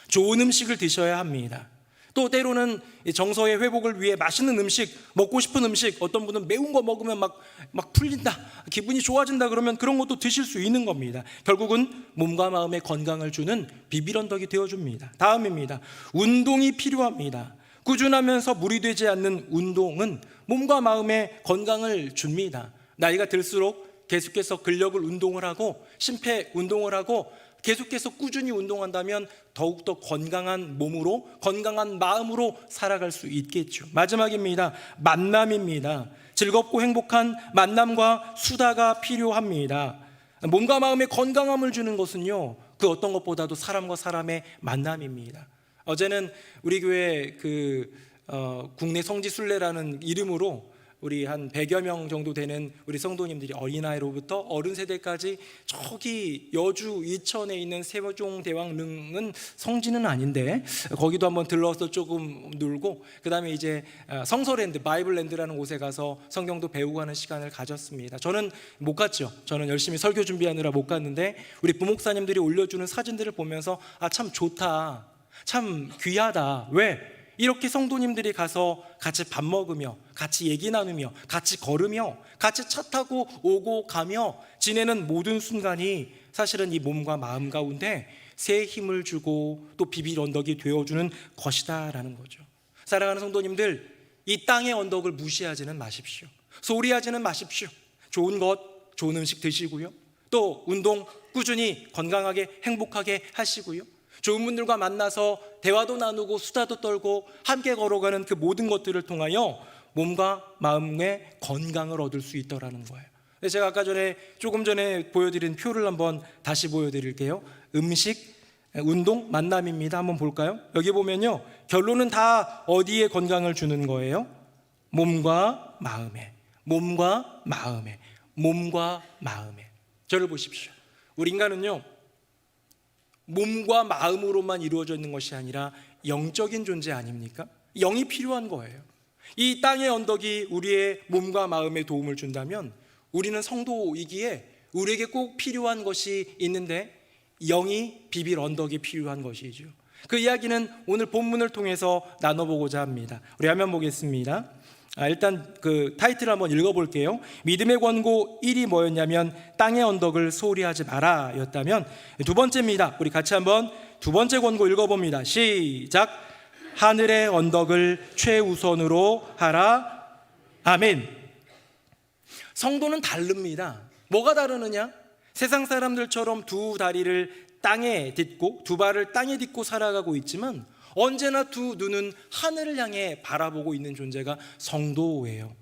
좋은 음식을 드셔야 합니다. 또 때로는 정서의 회복을 위해 맛있는 음식, 먹고 싶은 음식, 어떤 분은 매운 거 먹으면 막 풀린다, 기분이 좋아진다 그러면 그런 것도 드실 수 있는 겁니다. 결국은 몸과 마음의 건강을 주는 비빌 언덕이 되어줍니다. 다음입니다. 운동이 필요합니다. 꾸준하면서 무리되지 않는 운동은 몸과 마음의 건강을 줍니다. 나이가 들수록 계속해서 근력을 운동을 하고 심폐 운동을 하고 계속해서 꾸준히 운동한다면 더욱더 건강한 몸으로 건강한 마음으로 살아갈 수 있겠죠. 마지막입니다. 만남입니다. 즐겁고 행복한 만남과 수다가 필요합니다. 몸과 마음의 건강함을 주는 것은요, 그 어떤 것보다도 사람과 사람의 만남입니다. 어제는 우리 교회 국내 성지순례라는 이름으로 우리 한 100여 명 정도 되는 우리 성도님들이 어린아이로부터 어른 세대까지 저기 여주 이천에 있는 세종대왕릉은 성지는 아닌데 거기도 한번 들러서 조금 놀고 그 다음에 이제 성서랜드 바이블랜드라는 곳에 가서 성경도 배우고 하는 시간을 가졌습니다. 저는 못 갔죠. 저는 열심히 설교 준비하느라 못 갔는데 우리 부목사님들이 올려주는 사진들을 보면서 참 좋다, 참 귀하다. 왜? 이렇게 성도님들이 가서 같이 밥 먹으며 같이 얘기 나누며 같이 걸으며 같이 차 타고 오고 가며 지내는 모든 순간이 사실은 이 몸과 마음 가운데 새 힘을 주고 또 비빌 언덕이 되어주는 것이다라는 거죠. 사랑하는 성도님들, 이 땅의 언덕을 무시하지는 마십시오. 소리하지는 마십시오. 좋은 것, 좋은 음식 드시고요, 또 운동 꾸준히 건강하게 행복하게 하시고요, 좋은 분들과 만나서 대화도 나누고 수다도 떨고 함께 걸어가는 그 모든 것들을 통하여 몸과 마음의 건강을 얻을 수 있더라는 거예요. 제가 아까 전에 조금 전에 보여드린 표를 한번 다시 보여드릴게요. 음식, 운동, 만남입니다. 한번 볼까요? 여기 보면요, 결론은 다 어디에 건강을 주는 거예요? 몸과 마음에, 몸과 마음에, 몸과 마음에. 저를 보십시오. 우리 인간은요, 몸과 마음으로만 이루어져 있는 것이 아니라 영적인 존재 아닙니까? 영이 필요한 거예요. 이 땅의 언덕이 우리의 몸과 마음에 도움을 준다면 우리는 성도이기에 우리에게 꼭 필요한 것이 있는데 영이 비빌 언덕이 필요한 것이죠. 그 이야기는 오늘 본문을 통해서 나눠보고자 합니다. 우리 화면 보겠습니다. 일단 그 타이틀 한번 읽어볼게요. 믿음의 권고 1이 뭐였냐면 땅의 언덕을 소홀히 하지 마라 였다면, 두 번째입니다. 우리 같이 한번 두 번째 권고 읽어봅니다. 시작. 하늘의 언덕을 최우선으로 하라. 아멘. 성도는 다릅니다. 뭐가 다르느냐? 세상 사람들처럼 두 다리를 땅에 딛고 두 발을 땅에 딛고 살아가고 있지만 언제나 두 눈은 하늘을 향해 바라보고 있는 존재가 성도예요.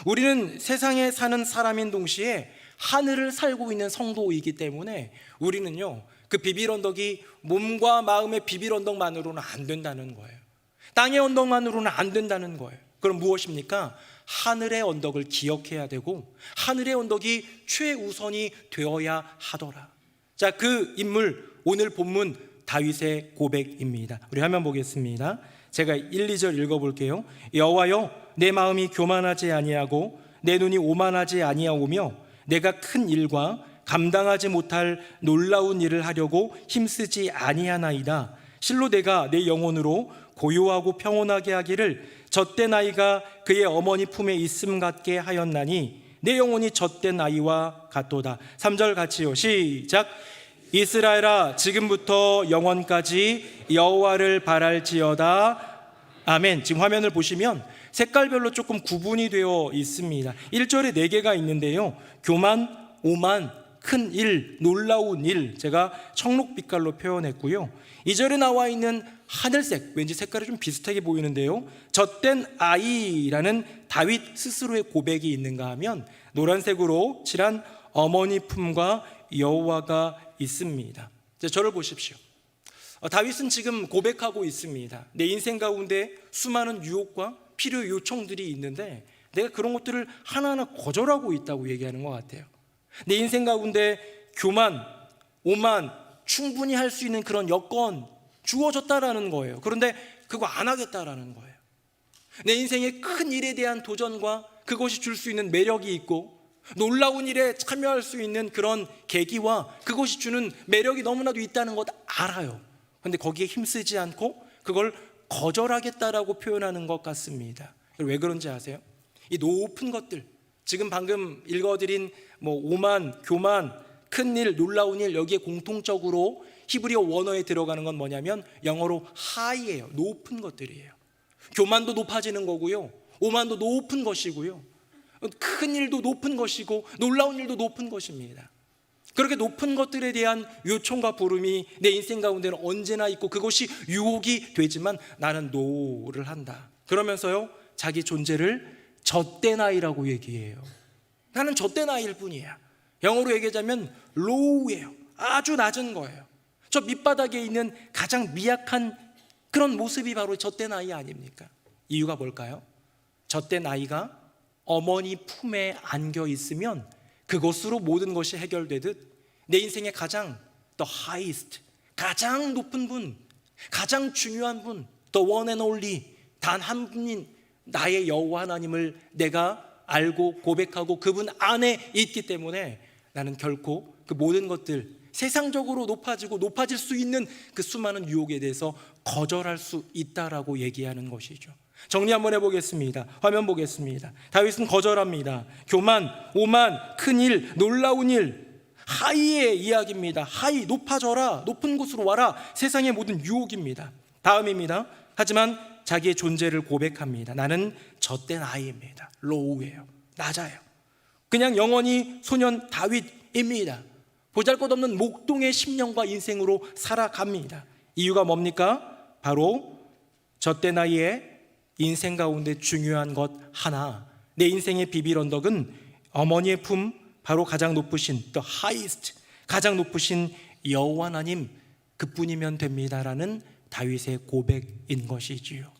우리는 세상에 사는 사람인 동시에 하늘을 살고 있는 성도이기 때문에 우리는요, 그 비빌 언덕이 몸과 마음의 비빌 언덕만으로는 안 된다는 거예요. 땅의 언덕만으로는 안 된다는 거예요. 그럼 무엇입니까? 하늘의 언덕을 기억해야 되고 하늘의 언덕이 최우선이 되어야 하더라. 자, 그 인물, 오늘 본문 다윗의 고백입니다. 우리 화면 보겠습니다. 제가 1, 2절 읽어볼게요. 여호와여, 내 마음이 교만하지 아니하고 내 눈이 오만하지 아니하오며 내가 큰 일과 감당하지 못할 놀라운 일을 하려고 힘쓰지 아니하나이다. 실로 내가 내 영혼으로 고요하고 평온하게 하기를 젖된 아이가 그의 어머니 품에 있음 같게 하였나니 내 영혼이 젖된 아이와 같도다. 3절 같이요. 시작. 이스라엘아, 지금부터 영원까지 여호와를 바랄지어다. 아멘. 지금 화면을 보시면 색깔별로 조금 구분이 되어 있습니다. 1절에 4개가 있는데요, 교만, 오만, 큰 일, 놀라운 일, 제가 청록빛깔로 표현했고요. 2절에 나와 있는 하늘색, 왠지 색깔이 좀 비슷하게 보이는데요, 젖된 아이라는 다윗 스스로의 고백이 있는가 하면 노란색으로 칠한 어머니 품과 여호와가 있습니다. 저를 보십시오. 다윗은 지금 고백하고 있습니다. 내 인생 가운데 수많은 유혹과 필요 요청들이 있는데 내가 그런 것들을 하나하나 거절하고 있다고 얘기하는 것 같아요. 내 인생 가운데 교만, 오만, 충분히 할 수 있는 그런 여건 주어졌다라는 거예요. 그런데 그거 안 하겠다라는 거예요. 내 인생의 큰 일에 대한 도전과 그것이 줄 수 있는 매력이 있고 놀라운 일에 참여할 수 있는 그런 계기와 그것이 주는 매력이 너무나도 있다는 것 알아요. 그런데 거기에 힘쓰지 않고 그걸 거절하겠다라고 표현하는 것 같습니다. 왜 그런지 아세요? 이 높은 것들, 지금 방금 읽어드린 오만, 교만, 큰일, 놀라운 일, 여기에 공통적으로 히브리어 원어에 들어가는 건 뭐냐면 영어로 high예요. 높은 것들이에요. 교만도 높아지는 거고요, 오만도 높은 것이고요, 큰 일도 높은 것이고 놀라운 일도 높은 것입니다. 그렇게 높은 것들에 대한 요청과 부름이 내 인생 가운데는 언제나 있고 그것이 유혹이 되지만 나는 노를 한다. 그러면서요, 자기 존재를 젖된 아이라고 얘기해요. 나는 젖된 아이일 뿐이야. 영어로 얘기하자면 low예요. 아주 낮은 거예요. 저 밑바닥에 있는 가장 미약한 그런 모습이 바로 젖된 아이 아닙니까? 이유가 뭘까요? 젖된 아이가 어머니 품에 안겨 있으면 그것으로 모든 것이 해결되듯 내 인생의 가장 the highest, 가장 높은 분, 가장 중요한 분, the one and only, 단 한 분인 나의 여호와 하나님을 내가 알고 고백하고 그분 안에 있기 때문에 나는 결코 그 모든 것들, 세상적으로 높아질 수 있는 그 수많은 유혹에 대해서 거절할 수 있다라고 얘기하는 것이죠. 정리 한번 해보겠습니다. 화면 보겠습니다. 다윗은 거절합니다. 교만, 오만, 큰일, 놀라운 일, 하이의 이야기입니다. 하이, 높아져라, 높은 곳으로 와라, 세상의 모든 유혹입니다. 다음입니다. 하지만 자기의 존재를 고백합니다. 나는 젖된 아이입니다. 로우예요. 낮아요. 그냥 영원히 소년 다윗입니다. 보잘것없는 목동의 10년과 인생으로 살아갑니다. 이유가 뭡니까? 바로 젖된 아이의 인생 가운데 중요한 것 하나, 내 인생의 비빌 언덕은 어머니의 품, 바로 가장 높으신 the highest, 가장 높으신 여호와 하나님 그뿐이면 됩니다라는 다윗의 고백인 것이지요.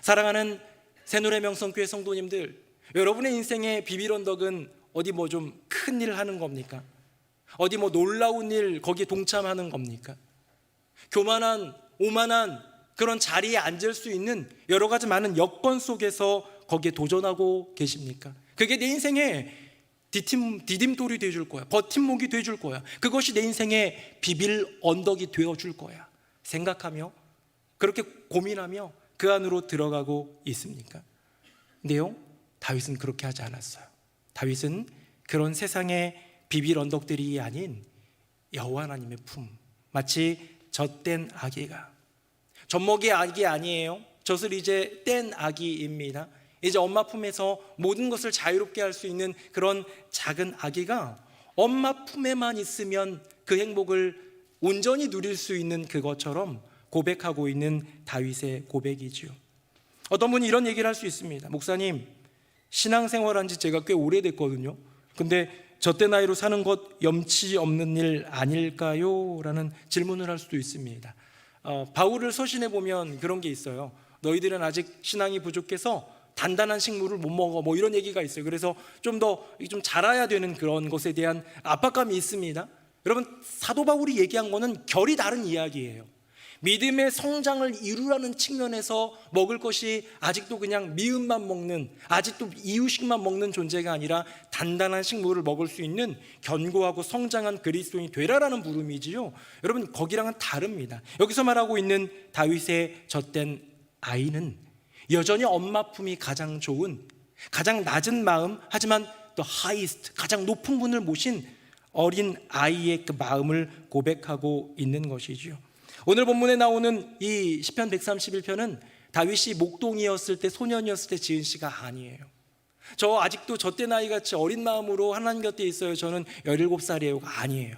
사랑하는 새노래 명성교회 성도님들, 여러분의 인생의 비빌 언덕은 어디 좀 큰 일을 하는 겁니까? 어디 놀라운 일 거기에 동참하는 겁니까? 교만한, 오만한 그런 자리에 앉을 수 있는 여러 가지 많은 여건 속에서 거기에 도전하고 계십니까? 그게 내 인생의 디딤돌이 되어줄 거야. 버팀목이 되어줄 거야. 그것이 내 인생의 비빌 언덕이 되어줄 거야. 생각하며 그렇게 고민하며 그 안으로 들어가고 있습니까? 근데요, 다윗은 그렇게 하지 않았어요. 다윗은 그런 세상의 비빌 언덕들이 아닌 여호와 하나님의 품, 마치 젖된 아기가, 젖먹이 아기 아니에요. 젖을 이제 뗀 아기입니다. 이제 엄마 품에서 모든 것을 자유롭게 할 수 있는 그런 작은 아기가 엄마 품에만 있으면 그 행복을 온전히 누릴 수 있는 그것처럼 고백하고 있는 다윗의 고백이지요. 어떤 분이 이런 얘기를 할 수 있습니다. 목사님, 신앙생활한 지 제가 꽤 오래됐거든요. 근데 젖대 나이로 사는 것 염치 없는 일 아닐까요? 라는 질문을 할 수도 있습니다. 바울을 서신해 보면 그런 게 있어요. 너희들은 아직 신앙이 부족해서 단단한 식물을 못 먹어, 뭐 이런 얘기가 있어요. 그래서 좀 자라야 되는 그런 것에 대한 압박감이 있습니다. 여러분, 사도 바울이 얘기한 거는 결이 다른 이야기예요. 믿음의 성장을 이루라는 측면에서 먹을 것이 아직도 그냥 미음만 먹는, 아직도 이유식만 먹는 존재가 아니라 단단한 식물을 먹을 수 있는 견고하고 성장한 그리스도인이 되라라는 부름이지요. 여러분, 거기랑은 다릅니다. 여기서 말하고 있는 다윗의 젖된 아이는 여전히 엄마 품이 가장 좋은, 가장 낮은 마음, 하지만 the highest, 가장 높은 분을 모신 어린 아이의 그 마음을 고백하고 있는 것이지요. 오늘 본문에 나오는 이 시편 131편은 다윗이 목동이었을 때, 소년이었을 때 지은 시가 아니에요. 저 아직도 젖대 나이같이 어린 마음으로 하나님 곁에 있어요. 저는 17살이에요가 아니에요.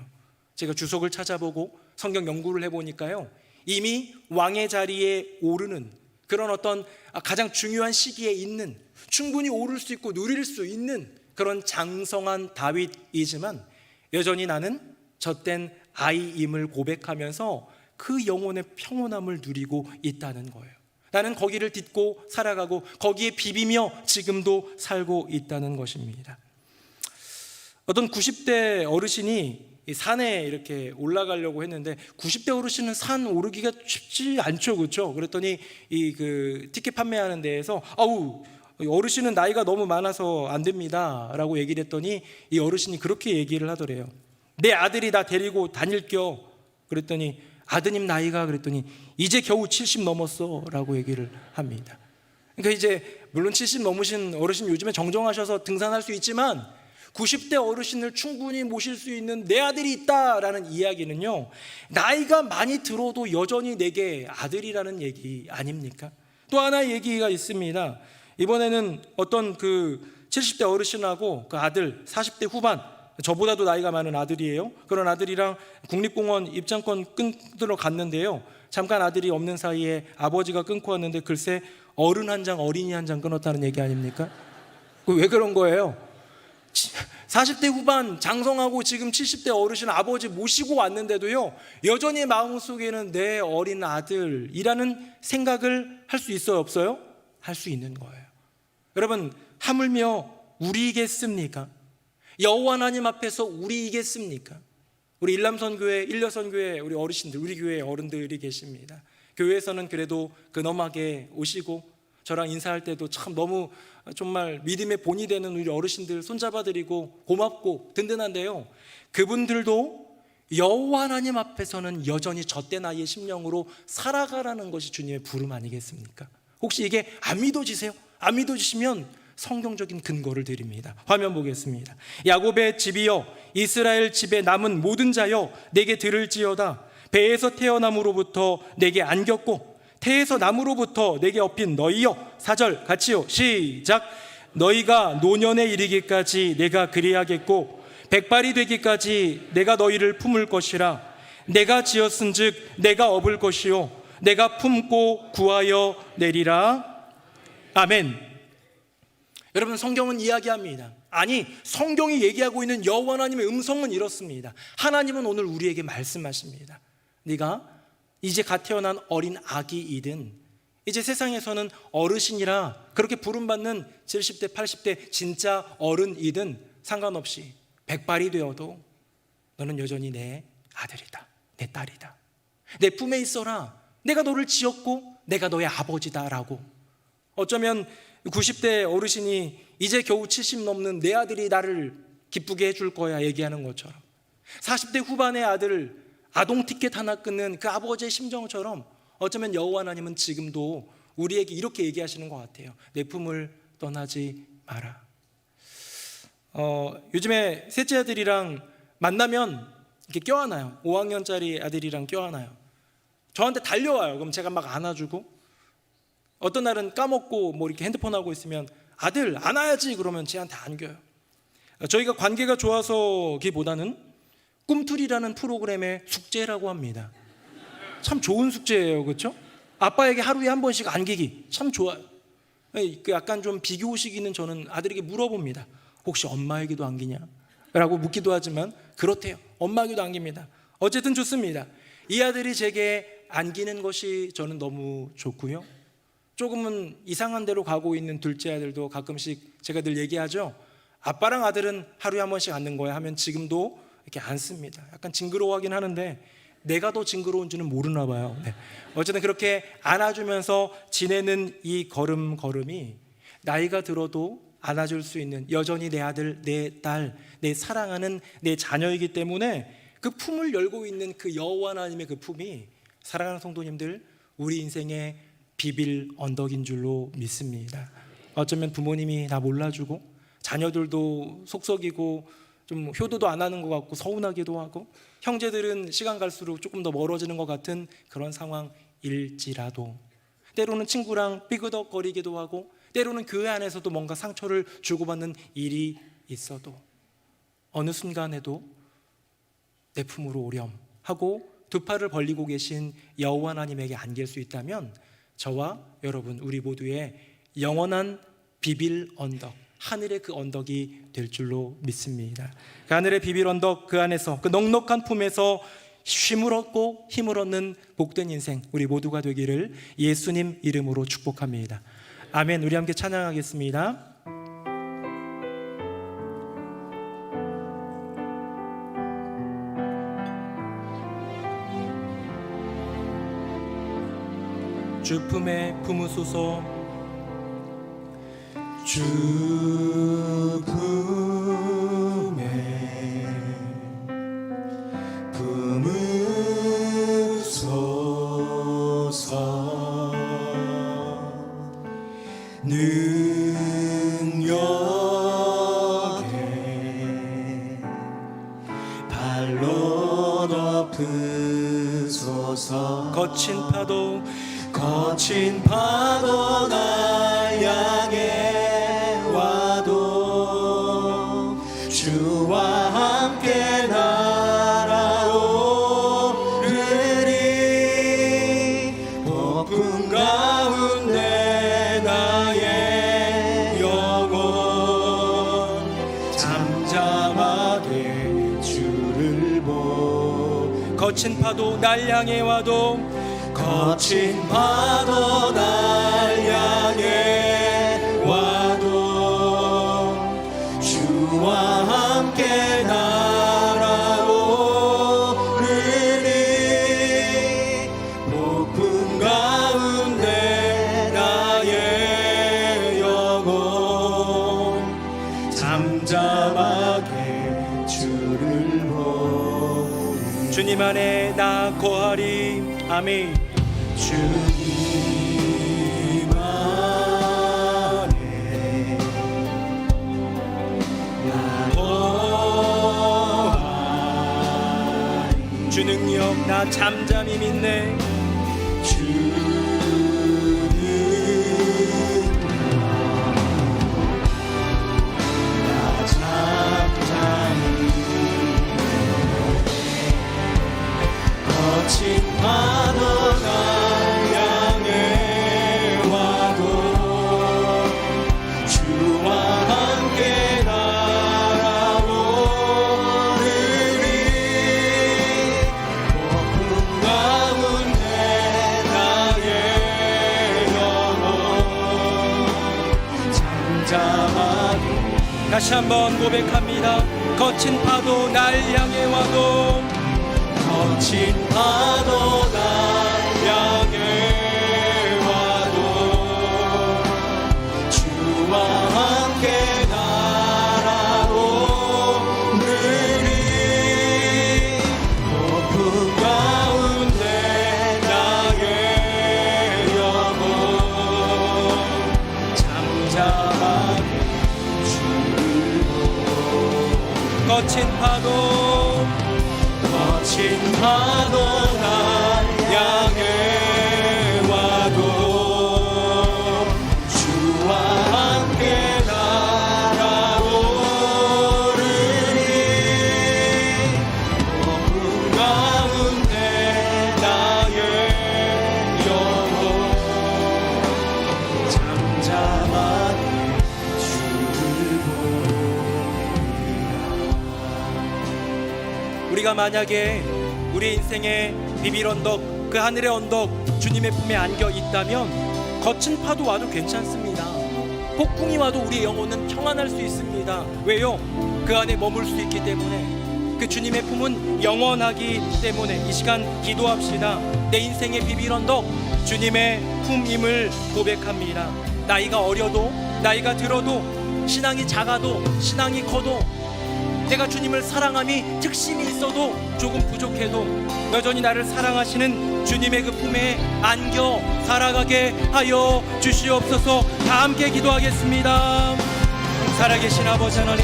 제가 주석을 찾아보고 성경 연구를 해보니까요, 이미 왕의 자리에 오르는 그런 어떤 가장 중요한 시기에 있는, 충분히 오를 수 있고 누릴 수 있는 그런 장성한 다윗이지만 여전히 나는 젖된 아이임을 고백하면서 그 영혼의 평온함을 누리고 있다는 거예요. 나는 거기를 딛고 살아가고 거기에 비비며 지금도 살고 있다는 것입니다. 어떤 90대 어르신이 산에 이렇게 올라가려고 했는데 90대 어르신은 산 오르기가 쉽지 않죠, 그렇죠? 그랬더니 그 티켓 판매하는 데에서 어르신은 나이가 너무 많아서 안 됩니다라고 얘기를 했더니 이 어르신이 그렇게 얘기를 하더래요. 내 아들이 나 데리고 다닐겨. 그랬더니 아드님 나이가, 그랬더니 이제 겨우 70 넘었어 라고 얘기를 합니다. 그러니까 이제 물론 70 넘으신 어르신 요즘에 정정하셔서 등산할 수 있지만 90대 어르신을 충분히 모실 수 있는 내 아들이 있다라는 이야기는요, 나이가 많이 들어도 여전히 내게 아들이라는 얘기 아닙니까? 또 하나의 얘기가 있습니다. 이번에는 어떤 그 70대 어르신하고 그 아들 40대 후반, 저보다도 나이가 많은 아들이에요. 그런 아들이랑 국립공원 입장권 끊으러 갔는데요, 잠깐 아들이 없는 사이에 아버지가 끊고 왔는데 글쎄 어른 한 장 어린이 한 장 끊었다는 얘기 아닙니까? 왜 그런 거예요? 40대 후반 장성하고 지금 70대 어르신 아버지 모시고 왔는데도요, 여전히 마음속에는 내 어린 아들이라는 생각을 할 수 있어요, 없어요? 할 수 있는 거예요. 여러분, 하물며 우리이겠습니까? 여호와 하나님 앞에서 우리이겠습니까? 우리 일남선교회, 일여선교회 우리 어르신들, 우리 교회 어른들이 계십니다. 교회에서는 그래도 근엄하게 오시고 저랑 인사할 때도 참 너무 정말 믿음의 본이 되는 우리 어르신들 손잡아드리고 고맙고 든든한데요, 그분들도 여호와 하나님 앞에서는 여전히 젖대 나이의 심령으로 살아가라는 것이 주님의 부름 아니겠습니까? 혹시 이게 안 믿어지세요? 안 믿어지시면 성경적인 근거를 드립니다. 화면 보겠습니다. 야곱의 집이여, 이스라엘 집에 남은 모든 자여, 내게 들을지어다. 배에서 태어남으로부터 내게 안겼고 태에서 남으로부터 내게 업힌 너희여, 4절 같이요, 시작. 너희가 노년에 이르기까지 내가 그리하겠고 백발이 되기까지 내가 너희를 품을 것이라. 내가 지었은즉 내가 업을 것이요 내가 품고 구하여 내리라. 아멘. 여러분, 성경은 이야기합니다. 아니, 성경이 얘기하고 있는 여호와 하나님의 음성은 이렇습니다. 하나님은 오늘 우리에게 말씀하십니다. 네가 이제 갓 태어난 어린 아기이든 이제 세상에서는 어르신이라 그렇게 부름받는 70대 80대 진짜 어른이든 상관없이 백발이 되어도 너는 여전히 내 아들이다, 내 딸이다, 내 품에 있어라, 내가 너를 지었고 내가 너의 아버지다라고. 어쩌면 90대 어르신이 이제 겨우 70 넘는 내 아들이 나를 기쁘게 해줄 거야 얘기하는 것처럼, 40대 후반의 아들을 아동 티켓 하나 끊는 그 아버지의 심정처럼 어쩌면 여호와 하나님은 지금도 우리에게 이렇게 얘기하시는 것 같아요. 내 품을 떠나지 마라. 요즘에 셋째 아들이랑 만나면 이렇게 껴안아요. 5학년짜리 아들이랑 껴안아요. 저한테 달려와요. 그럼 제가 막 안아주고, 어떤 날은 까먹고 뭐 이렇게 핸드폰 하고 있으면 아들 안아야지 그러면 쟤한테 안겨요. 저희가 관계가 좋아서기보다는 꿈틀이라는 프로그램의 숙제라고 합니다. 참 좋은 숙제예요, 그렇죠? 아빠에게 하루에 한 번씩 안기기 참 좋아요. 그 약간 좀 비교식 있는 저는 아들에게 물어봅니다. 혹시 엄마에게도 안기냐? 라고 묻기도 하지만 그렇대요. 엄마에게도 안깁니다. 어쨌든 좋습니다. 이 아들이 제게 안기는 것이 저는 너무 좋고요. 조금은 이상한 데로 가고 있는 둘째 아들도 가끔씩 제가 늘 얘기하죠. 아빠랑 아들은 하루에 한 번씩 안는 거야 하면 지금도 이렇게 안습니다. 약간 징그러워하긴 하는데 내가 더 징그러운지는 모르나 봐요. 네. 어쨌든 그렇게 안아주면서 지내는 이 걸음이 나이가 들어도 안아줄 수 있는, 여전히 내 아들, 내 딸, 내 사랑하는 내 자녀이기 때문에 그 품을 열고 있는 그 여호와 하나님의 그 품이, 사랑하는 성도님들, 우리 인생의 비빌 언덕인 줄로 믿습니다. 어쩌면 부모님이 나 몰라주고 자녀들도 속썩이고 좀 효도도 안 하는 것 같고 서운하기도 하고, 형제들은 시간 갈수록 조금 더 멀어지는 것 같은 그런 상황일지라도, 때로는 친구랑 삐그덕거리기도 하고, 때로는 교회 안에서도 뭔가 상처를 주고받는 일이 있어도 어느 순간에도 내 품으로 오렴 하고 두 팔을 벌리고 계신 여호와 하나님에게 안길 수 있다면 저와 여러분, 우리 모두의 영원한 비빌 언덕, 하늘의 그 언덕이 될 줄로 믿습니다. 그 하늘의 비빌 언덕, 그 안에서, 그 넉넉한 품에서 쉼을 얻고 힘을 얻는 복된 인생 우리 모두가 되기를 예수님 이름으로 축복합니다. 아멘. 우리 함께 찬양하겠습니다. 주 품에 품으소서. 주 품에 품으소서. 능력에 발로 덮으소서. 거친 파도 날 향해 와도 주와 함께 날아오르리. 폭풍 가운데 나의 영혼 잠잠하게 주를 보. 거친 파도 날 향해 와도, 거친 파도 날 향해 와도 주와 함께 날아오르리. 폭풍 가운데 나의 영혼 잠잠하게 주를 보리. 주님 안에 나 거하리. 아멘. 주님 안에 나 거하리. 주 능력 나 잠잠히 믿네. 주는 나 잠잠히 거친 파도 다시 한번 고백합니다. 거친 파도 날 향해 와도, 거친 파도 날 향해 와도 주와 함께 날아오르리. 폭풍 가운데 나의 영혼 잠잠하게 거친 파도 날 향해 와도 주와 함께 날아오르리. 폭풍 가운데 나의 영혼 잠잠하게 주를 보리라. 우리가 만약에 우리 인생의 비빌 언덕, 그 하늘의 언덕 주님의 품에 안겨 있다면 거친 파도 와도 괜찮습니다. 폭풍이 와도 우리의 영혼은 평안할 수 있습니다. 왜요? 그 안에 머물 수 있기 때문에. 그 주님의 품은 영원하기 때문에 이 시간 기도합시다. 내 인생의 비빌 언덕 주님의 품임을 고백합니다. 나이가 어려도, 나이가 들어도, 신앙이 작아도, 신앙이 커도, 내가 주님을 사랑함이 특심이 있어도, 조금 부족해도 여전히 나를 사랑하시는 주님의 그 품에 안겨 살아가게 하여 주시옵소서. 다 함께 기도하겠습니다. 살아계신 아버지 하나님,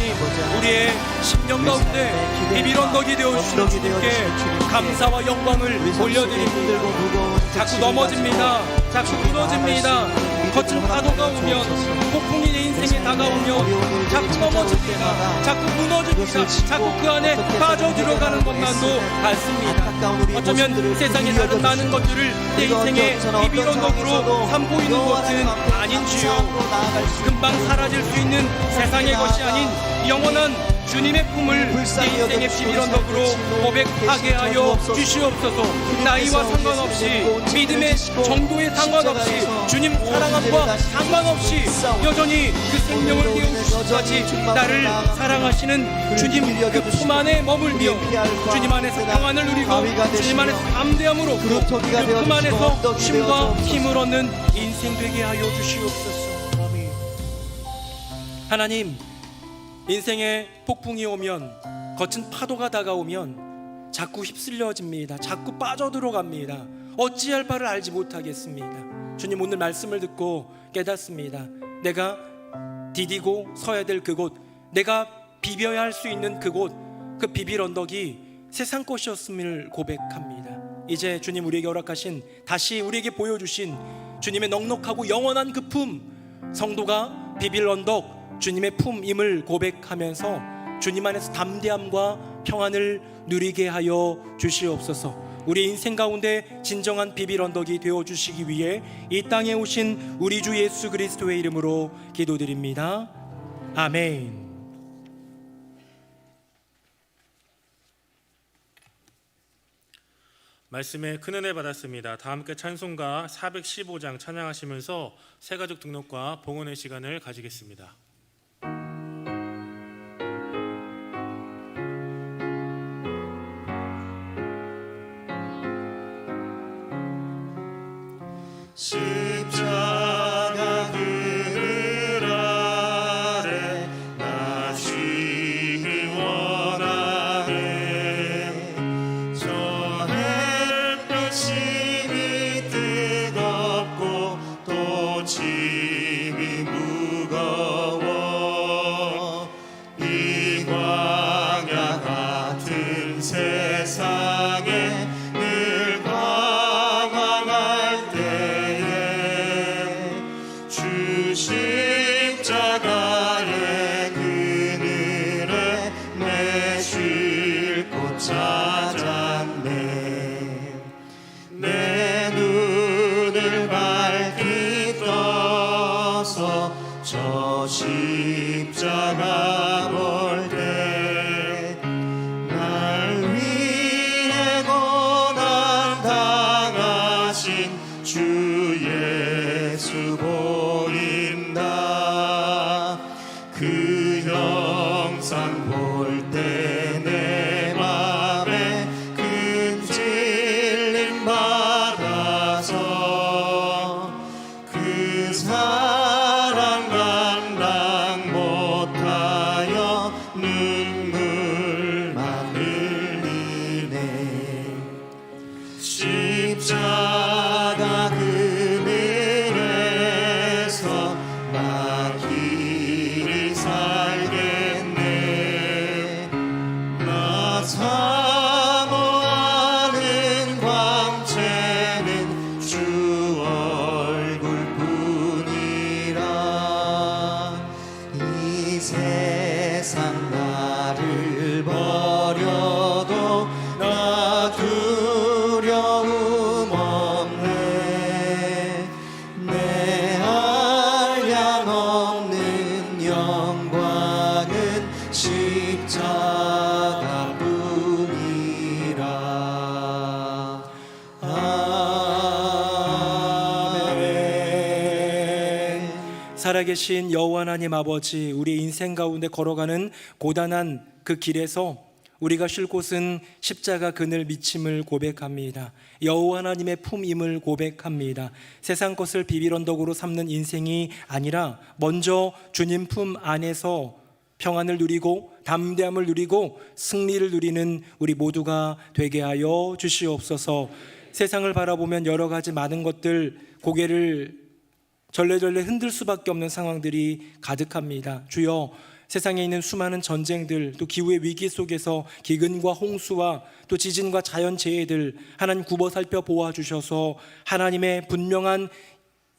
우리의 심령 가운데 비빌 언덕이 되어주시는 주님께 감사와 영광을 올려드립니다. 자꾸 넘어집니다. 자꾸 무너집니다. 거친 파도가 오면, 폭풍이 내 인생에 다가오면 자꾸 넘어집니다. 자꾸 무너집니다. 자꾸 그 안에 빠져들어가는 것만도 같습니다. 어쩌면 세상에 다른 많은 것들을 내 인생의 비빌 언덕으로 삼고 있는 것은 아닌지요. 금방 사라질 수 있는 세상의 것이 아닌 영원한 주님의 품을 내 인생의 비빌 언덕으로 고백하게 하여 주시옵소서. 나이와 상관없이, 믿음의 정도에 상관없이, 주님 사랑함과 상관없이 여전히 그 생명을 깨우시기까지 나를 사랑하시는 주님 그 품 안에 머물며 주님 안에서 평안을 누리고 주님 안에서 담대함으로 그 품 안에서 쉼과 힘을 얻는 인생 되게 하여 주시옵소서. 하나님, 인생에 폭풍이 오면, 거친 파도가 다가오면 자꾸 휩쓸려집니다. 자꾸 빠져들어갑니다. 어찌할 바를 알지 못하겠습니다. 주님, 오늘 말씀을 듣고 깨닫습니다. 내가 디디고 서야 될 그곳, 내가 비벼야 할 수 있는 그곳, 그 비빌 언덕이 세상 것이었음을 고백합니다. 이제 주님 우리에게 허락하신, 다시 우리에게 보여주신 주님의 넉넉하고 영원한 그 품, 성도가 비빌 언덕 주님의 품임을 고백하면서 주님 안에서 담대함과 평안을 누리게 하여 주시옵소서. 우리 인생 가운데 진정한 비빌 언덕이 되어주시기 위해 이 땅에 오신 우리 주 예수 그리스도의 이름으로 기도드립니다. 아멘. 말씀에 큰 은혜 받았습니다. 다 함께 찬송가 415장 찬양하시면서 새가족 등록과 봉헌의 시간을 가지겠습니다. 십자가 그늘 아래 나 쉬기 원하네. 저 햇볕 심이 뜨겁고 또 짐이 무거워 이 광야 같은 세상에 늘 방황할 주 십자가의 그늘에 내 쉴 곳 찾았네. 내 눈을 밝히 떠서 저 십자가 볼 때 날 위해 고난 당하신 주 예수 보인다. 그 영상 볼 때 내 맘에 큰 찔림 받아서 그 사랑 감당 못하여 눈물만 흘리네. 십자가 그늘에서 나 길이 살겠네. 나 사모하는 광채는 주 얼굴뿐이라. 이 세상 나를 버려도 나 두려움 없네. 내 한량 없는 영광은 십자가뿐이네. 살아계신 여호와 하나님 아버지, 우리 인생 가운데 걸어가는 고단한 그 길에서 우리가 쉴 곳은 십자가 그늘 밑임을 고백합니다. 여호와 하나님의 품임을 고백합니다. 세상 것을 비빌언덕으로 삼는 인생이 아니라 먼저 주님 품 안에서 평안을 누리고 담대함을 누리고 승리를 누리는 우리 모두가 되게 하여 주시옵소서. 세상을 바라보면 여러 가지 많은 것들, 고개를 절레절레 흔들 수밖에 없는 상황들이 가득합니다. 주여, 세상에 있는 수많은 전쟁들, 또 기후의 위기 속에서 기근과 홍수와 또 지진과 자연재해들 하나님 굽어 살펴 보아 주셔서 하나님의 분명한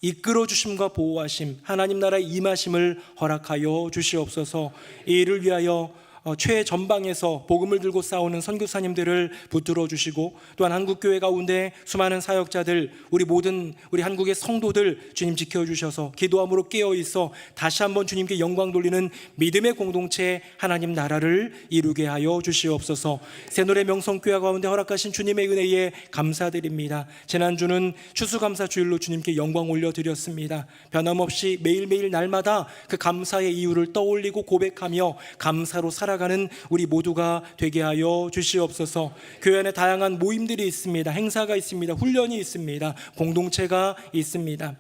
이끌어 주심과 보호하심, 하나님 나라의 임하심을 허락하여 주시옵소서. 이 일을 위하여 최전방에서 복음을 들고 싸우는 선교사님들을 붙들어 주시고, 또한 한국교회 가운데 수많은 사역자들, 우리 한국의 성도들 주님 지켜주셔서 기도함으로 깨어있어 다시 한번 주님께 영광 돌리는 믿음의 공동체 하나님 나라를 이루게 하여 주시옵소서. 새노래 명성교회 가운데 허락하신 주님의 은혜에 감사드립니다. 지난주는 추수감사주일로 주님께 영광 올려드렸습니다. 변함없이 매일매일 날마다 그 감사의 이유를 떠올리고 고백하며 감사로 살아가는 우리 모두가 되게 하여 주시옵소서. 교회 안에 다양한 모임들이 있습니다. 행사가 있습니다. 훈련이 있습니다. 공동체가 있습니다.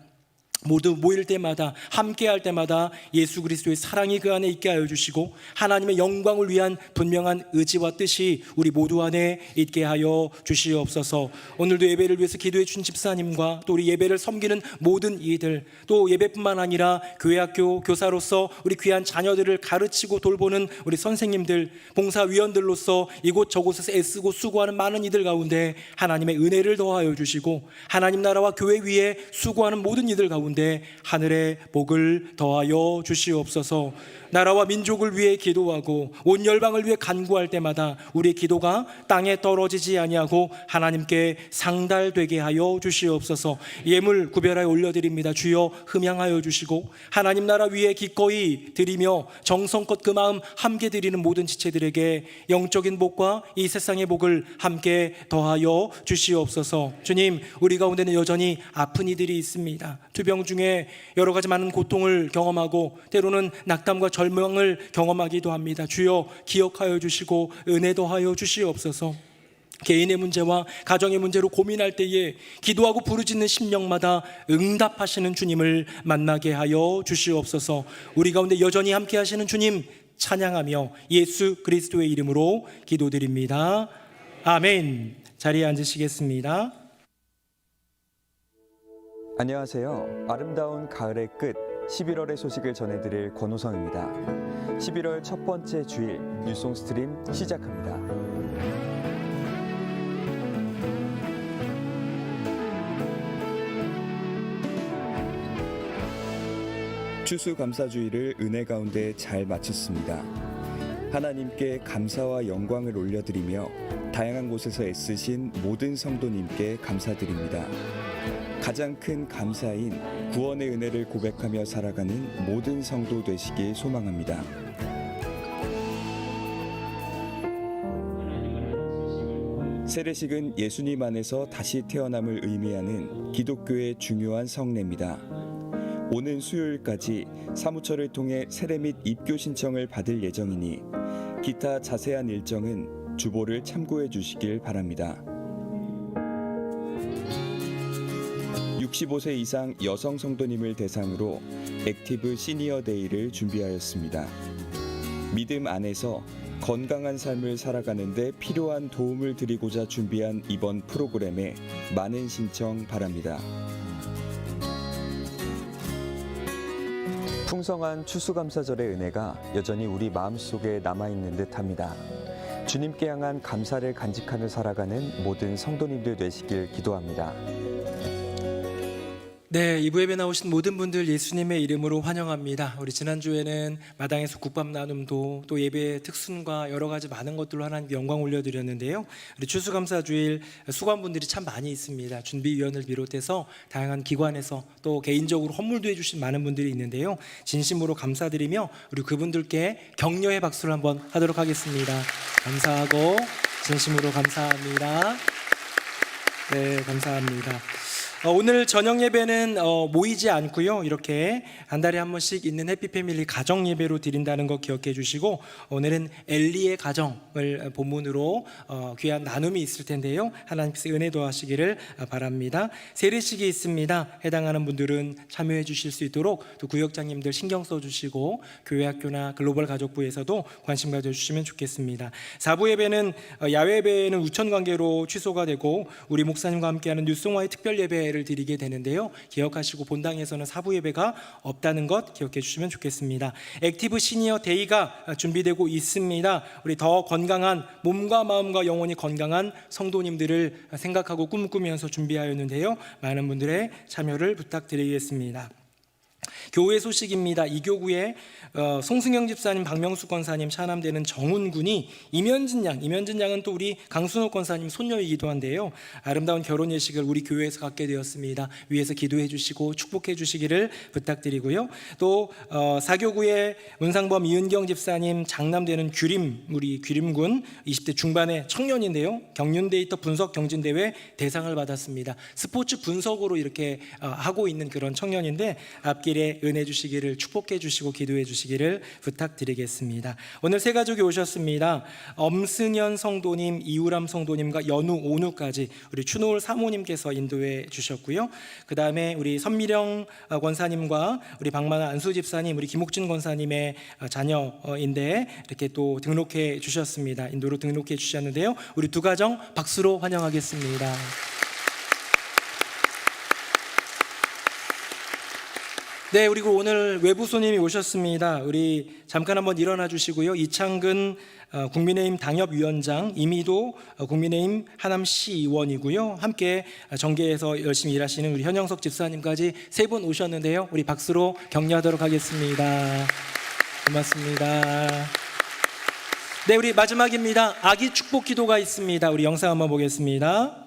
모두 모일 때마다, 함께할 때마다 예수 그리스도의 사랑이 그 안에 있게 하여 주시고 하나님의 영광을 위한 분명한 의지와 뜻이 우리 모두 안에 있게 하여 주시옵소서. 오늘도 예배를 위해서 기도해 주신 집사님과 또 우리 예배를 섬기는 모든 이들, 또 예배뿐만 아니라 교회학교 교사로서 우리 귀한 자녀들을 가르치고 돌보는 우리 선생님들, 봉사위원들로서 이곳저곳에서 애쓰고 수고하는 많은 이들 가운데 하나님의 은혜를 더하여 주시고 하나님 나라와 교회 위에 수고하는 모든 이들 가운데 하늘의 복을 더하여 주시옵소서. 나라와 민족을 위해 기도하고 온 열방을 위해 간구할 때마다 우리의 기도가 땅에 떨어지지 아니하고 하나님께 상달되게 하여 주시옵소서. 예물 구별하여 올려드립니다. 주여 흠양하여 주시고 하나님 나라 위에 기꺼이 드리며 정성껏 그 마음 함께 드리는 모든 지체들에게 영적인 복과 이 세상의 복을 함께 더하여 주시옵소서. 주님, 우리 가운데는 여전히 아픈 이들이 있습니다. 투병 중에 여러 가지 많은 고통을 경험하고 때로는 낙담과 절망을 경험하기도 합니다. 주여 기억하여 주시고 은혜 더하여 주시옵소서. 개인의 문제와 가정의 문제로 고민할 때에 기도하고 부르짖는 심령마다 응답하시는 주님을 만나게 하여 주시옵소서. 우리 가운데 여전히 함께 하시는 주님 찬양하며 예수 그리스도의 이름으로 기도드립니다. 아멘. 자리에 앉으시겠습니다. 안녕하세요. 아름다운 가을의 끝 11월의 소식을 전해드릴 권호성입니다. 11월 첫 번째 주일 뉴송 스트림 시작합니다. 추수감사주일을 은혜 가운데 잘 마쳤습니다. 하나님께 감사와 영광을 올려드리며 다양한 곳에서 애쓰신 모든 성도님께 감사드립니다. 가장 큰 감사인 구원의 은혜를 고백하며 살아가는 모든 성도 되시길 소망합니다. 세례식은 예수님 안에서 다시 태어남을 의미하는 기독교의 중요한 성례입니다. 오는 수요일까지 사무처를 통해 세례 및 입교 신청을 받을 예정이니 기타 자세한 일정은 주보를 참고해 주시길 바랍니다. 65세 이상 여성 성도님을 대상으로 액티브 시니어 데이를 준비하였습니다. 믿음 안에서 건강한 삶을 살아가는 데 필요한 도움을 드리고자 준비한 이번 프로그램에 많은 신청 바랍니다. 풍성한 추수감사절의 은혜가 여전히 우리 마음속에 남아있는 듯합니다. 주님께 향한 감사를 간직하며 살아가는 모든 성도님들 되시길 기도합니다. 네, 2부 예배 나오신 모든 분들 예수님의 이름으로 환영합니다. 우리 지난주에는 마당에서 국밥 나눔도 또 예배의 특순과 여러 가지 많은 것들로 하나님께 영광 올려드렸는데요. 우리 추수감사주일 수고한 분들이 참 많이 있습니다. 준비위원을 비롯해서 다양한 기관에서 또 개인적으로 헌물도 해주신 많은 분들이 있는데요. 진심으로 감사드리며 우리 그분들께 격려의 박수를 한번 하도록 하겠습니다. 감사하고 진심으로 감사합니다. 네, 감사합니다. 오늘 저녁 예배는 모이지 않고요. 이렇게 한 달에 한 번씩 있는 해피패밀리 가정 예배로 드린다는 거 기억해 주시고, 오늘은 엘리의 가정을 본문으로 귀한 나눔이 있을 텐데요. 하나님께서 은혜 도와시기를 바랍니다. 세례식이 있습니다. 해당하는 분들은 참여해 주실 수 있도록 또 구역장님들 신경 써 주시고, 교회 학교나 글로벌 가족부에서도 관심 가져 주시면 좋겠습니다. 4부 예배는 야외 예배는 우천 관계로 취소가 되고 우리 목사님과 함께하는 뉴송와의 특별 예배를 드리게 되는데요. 기억하시고 본당에서는 4부 예배가 없다는 것 기억해 주시면 좋겠습니다. 액티브 시니어 데이가 준비되고 있습니다. 우리 더 건강한 몸과 마음과 영혼이 건강한 성도님들을 생각하고 꿈꾸면서 준비하였는데요. 많은 분들의 참여를 부탁드리겠습니다. 교회 소식입니다. 이교구에 송승영 집사님, 박명수 권사님, 차남되는 정훈군이 이면진 양은 또 우리 강순호 권사님 손녀이기도 한데요. 아름다운 결혼 예식을 우리 교회에서 갖게 되었습니다. 위에서 기도해 주시고 축복해 주시기를 부탁드리고요. 또 사교구의 문상범 이은경 집사님, 장남되는 우리 규림군 20대 중반의 청년인데요. 경륜 데이터 분석 경진대회 대상을 받았습니다. 스포츠 분석으로 이렇게 하고 있는 그런 청년인데 앞길에 은혜 주시기를, 축복해 주시고 기도해 주시기를 부탁드리겠습니다. 오늘 세 가족이 오셨습니다. 엄승현 성도님, 이우람 성도님과 연우, 오누까지 우리 추노을 사모님께서 인도해 주셨고요. 그 다음에 우리 선미령 권사님과 우리 박만아 안수 집사님, 우리 김옥진 권사님의 자녀인데 이렇게 또 등록해 주셨습니다. 인도로 등록해 주셨는데요. 우리 두 가정 박수로 환영하겠습니다. 네, 그리고 오늘 외부 손님이 오셨습니다. 우리 잠깐 한번 일어나 주시고요. 이창근 국민의힘 당협위원장, 이미도 국민의힘 하남시 의원이고요. 함께 정계에서 열심히 일하시는 우리 현영석 집사님까지 세 분 오셨는데요. 우리 박수로 격려하도록 하겠습니다. 고맙습니다. 네, 우리 마지막입니다. 아기 축복 기도가 있습니다. 우리 영상 한번 보겠습니다.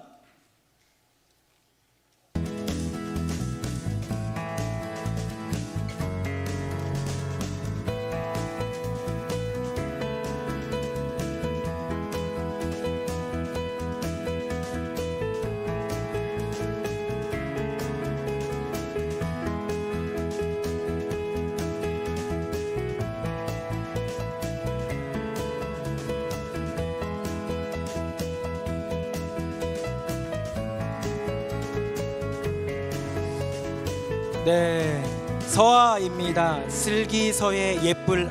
네, 서아입니다. 슬기서의 예쁠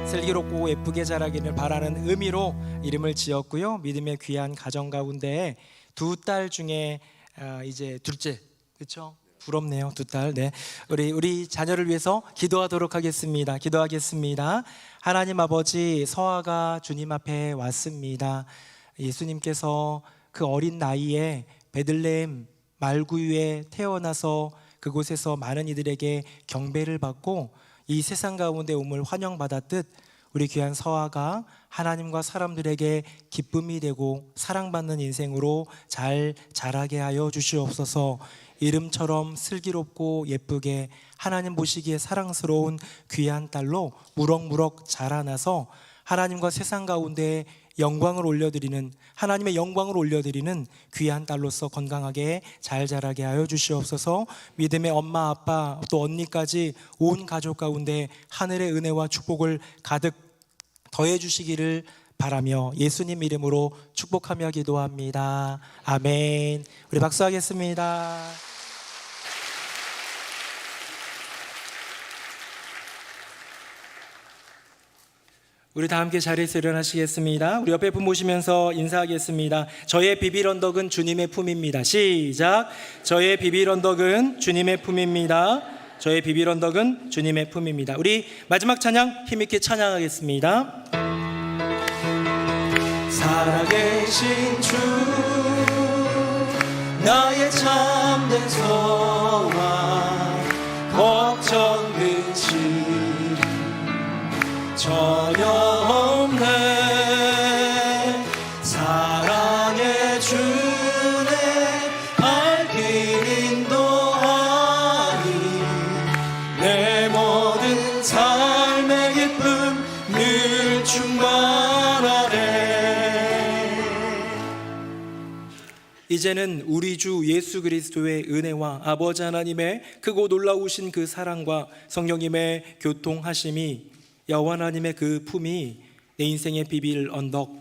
슬기롭고 예쁘게 자라기를 바라는 의미로 이름을 지었고요. 믿음의 귀한 가정 가운데 두 딸 중에 이제 둘째, 그렇죠? 부럽네요, 두 딸. 네, 우리 자녀를 위해서 기도하도록 하겠습니다. 기도하겠습니다. 하나님 아버지, 서아가 주님 앞에 왔습니다. 예수님께서 그 어린 나이에 베들레헴 말구유에 태어나서 그곳에서 많은 이들에게 경배를 받고 이 세상 가운데 옴을 환영받았듯 우리 귀한 서아가 하나님과 사람들에게 기쁨이 되고 사랑받는 인생으로 잘 자라게 하여 주시옵소서. 이름처럼 슬기롭고 예쁘게 하나님 보시기에 사랑스러운 귀한 딸로 무럭무럭 자라나서 하나님과 세상 가운데 영광을 올려드리는, 하나님의 영광을 올려드리는 귀한 딸로서 건강하게 잘 자라게 하여 주시옵소서. 믿음의 엄마, 아빠, 또 언니까지 온 가족 가운데 하늘의 은혜와 축복을 가득 더해 주시기를 바라며 예수님 이름으로 축복하며 기도합니다. 아멘. 우리 박수하겠습니다. 우리 다 함께 자리에서 일어나시겠습니다. 우리 옆에 분 모시면서 인사하겠습니다. 저의 비빌 언덕은 주님의 품입니다. 시작. 저의 비빌 언덕은 주님의 품입니다. 저의 비빌 언덕은 주님의 품입니다. 우리 마지막 찬양 힘있게 찬양하겠습니다. 살아계신 주, 나의 참된 소망, 걱정 끝이 전혀 없네. 사랑의 주네, 알길 인도하니 내 모든 삶의 기쁨 늘 충만하네. 이제는 우리 주 예수 그리스도의 은혜와 아버지 하나님의 크고 놀라우신 그 사랑과 성령님의 교통하심이 여호와 하나님의 그 품이 내 인생의 비빌 언덕,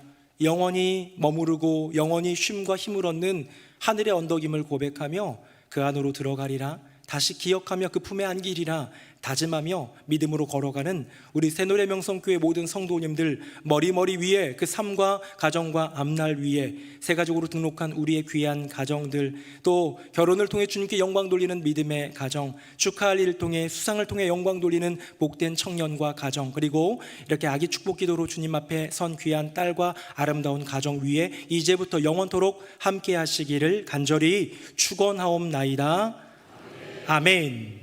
영원히 머무르고 영원히 쉼과 힘을 얻는 하늘의 언덕임을 고백하며 그 안으로 들어가리라, 다시 기억하며 그 품에 안기리라 다짐하며 믿음으로 걸어가는 우리 새노래 명성교회 모든 성도님들, 머리 위에 그 삶과 가정과 앞날 위에 새 가족으로 등록한 우리의 귀한 가정들, 또 결혼을 통해 주님께 영광 돌리는 믿음의 가정, 축하할 일을 통해 수상을 통해 영광 돌리는 복된 청년과 가정, 그리고 이렇게 아기 축복 기도로 주님 앞에 선 귀한 딸과 아름다운 가정 위에 이제부터 영원토록 함께 하시기를 간절히 축원하옵나이다. 아멘.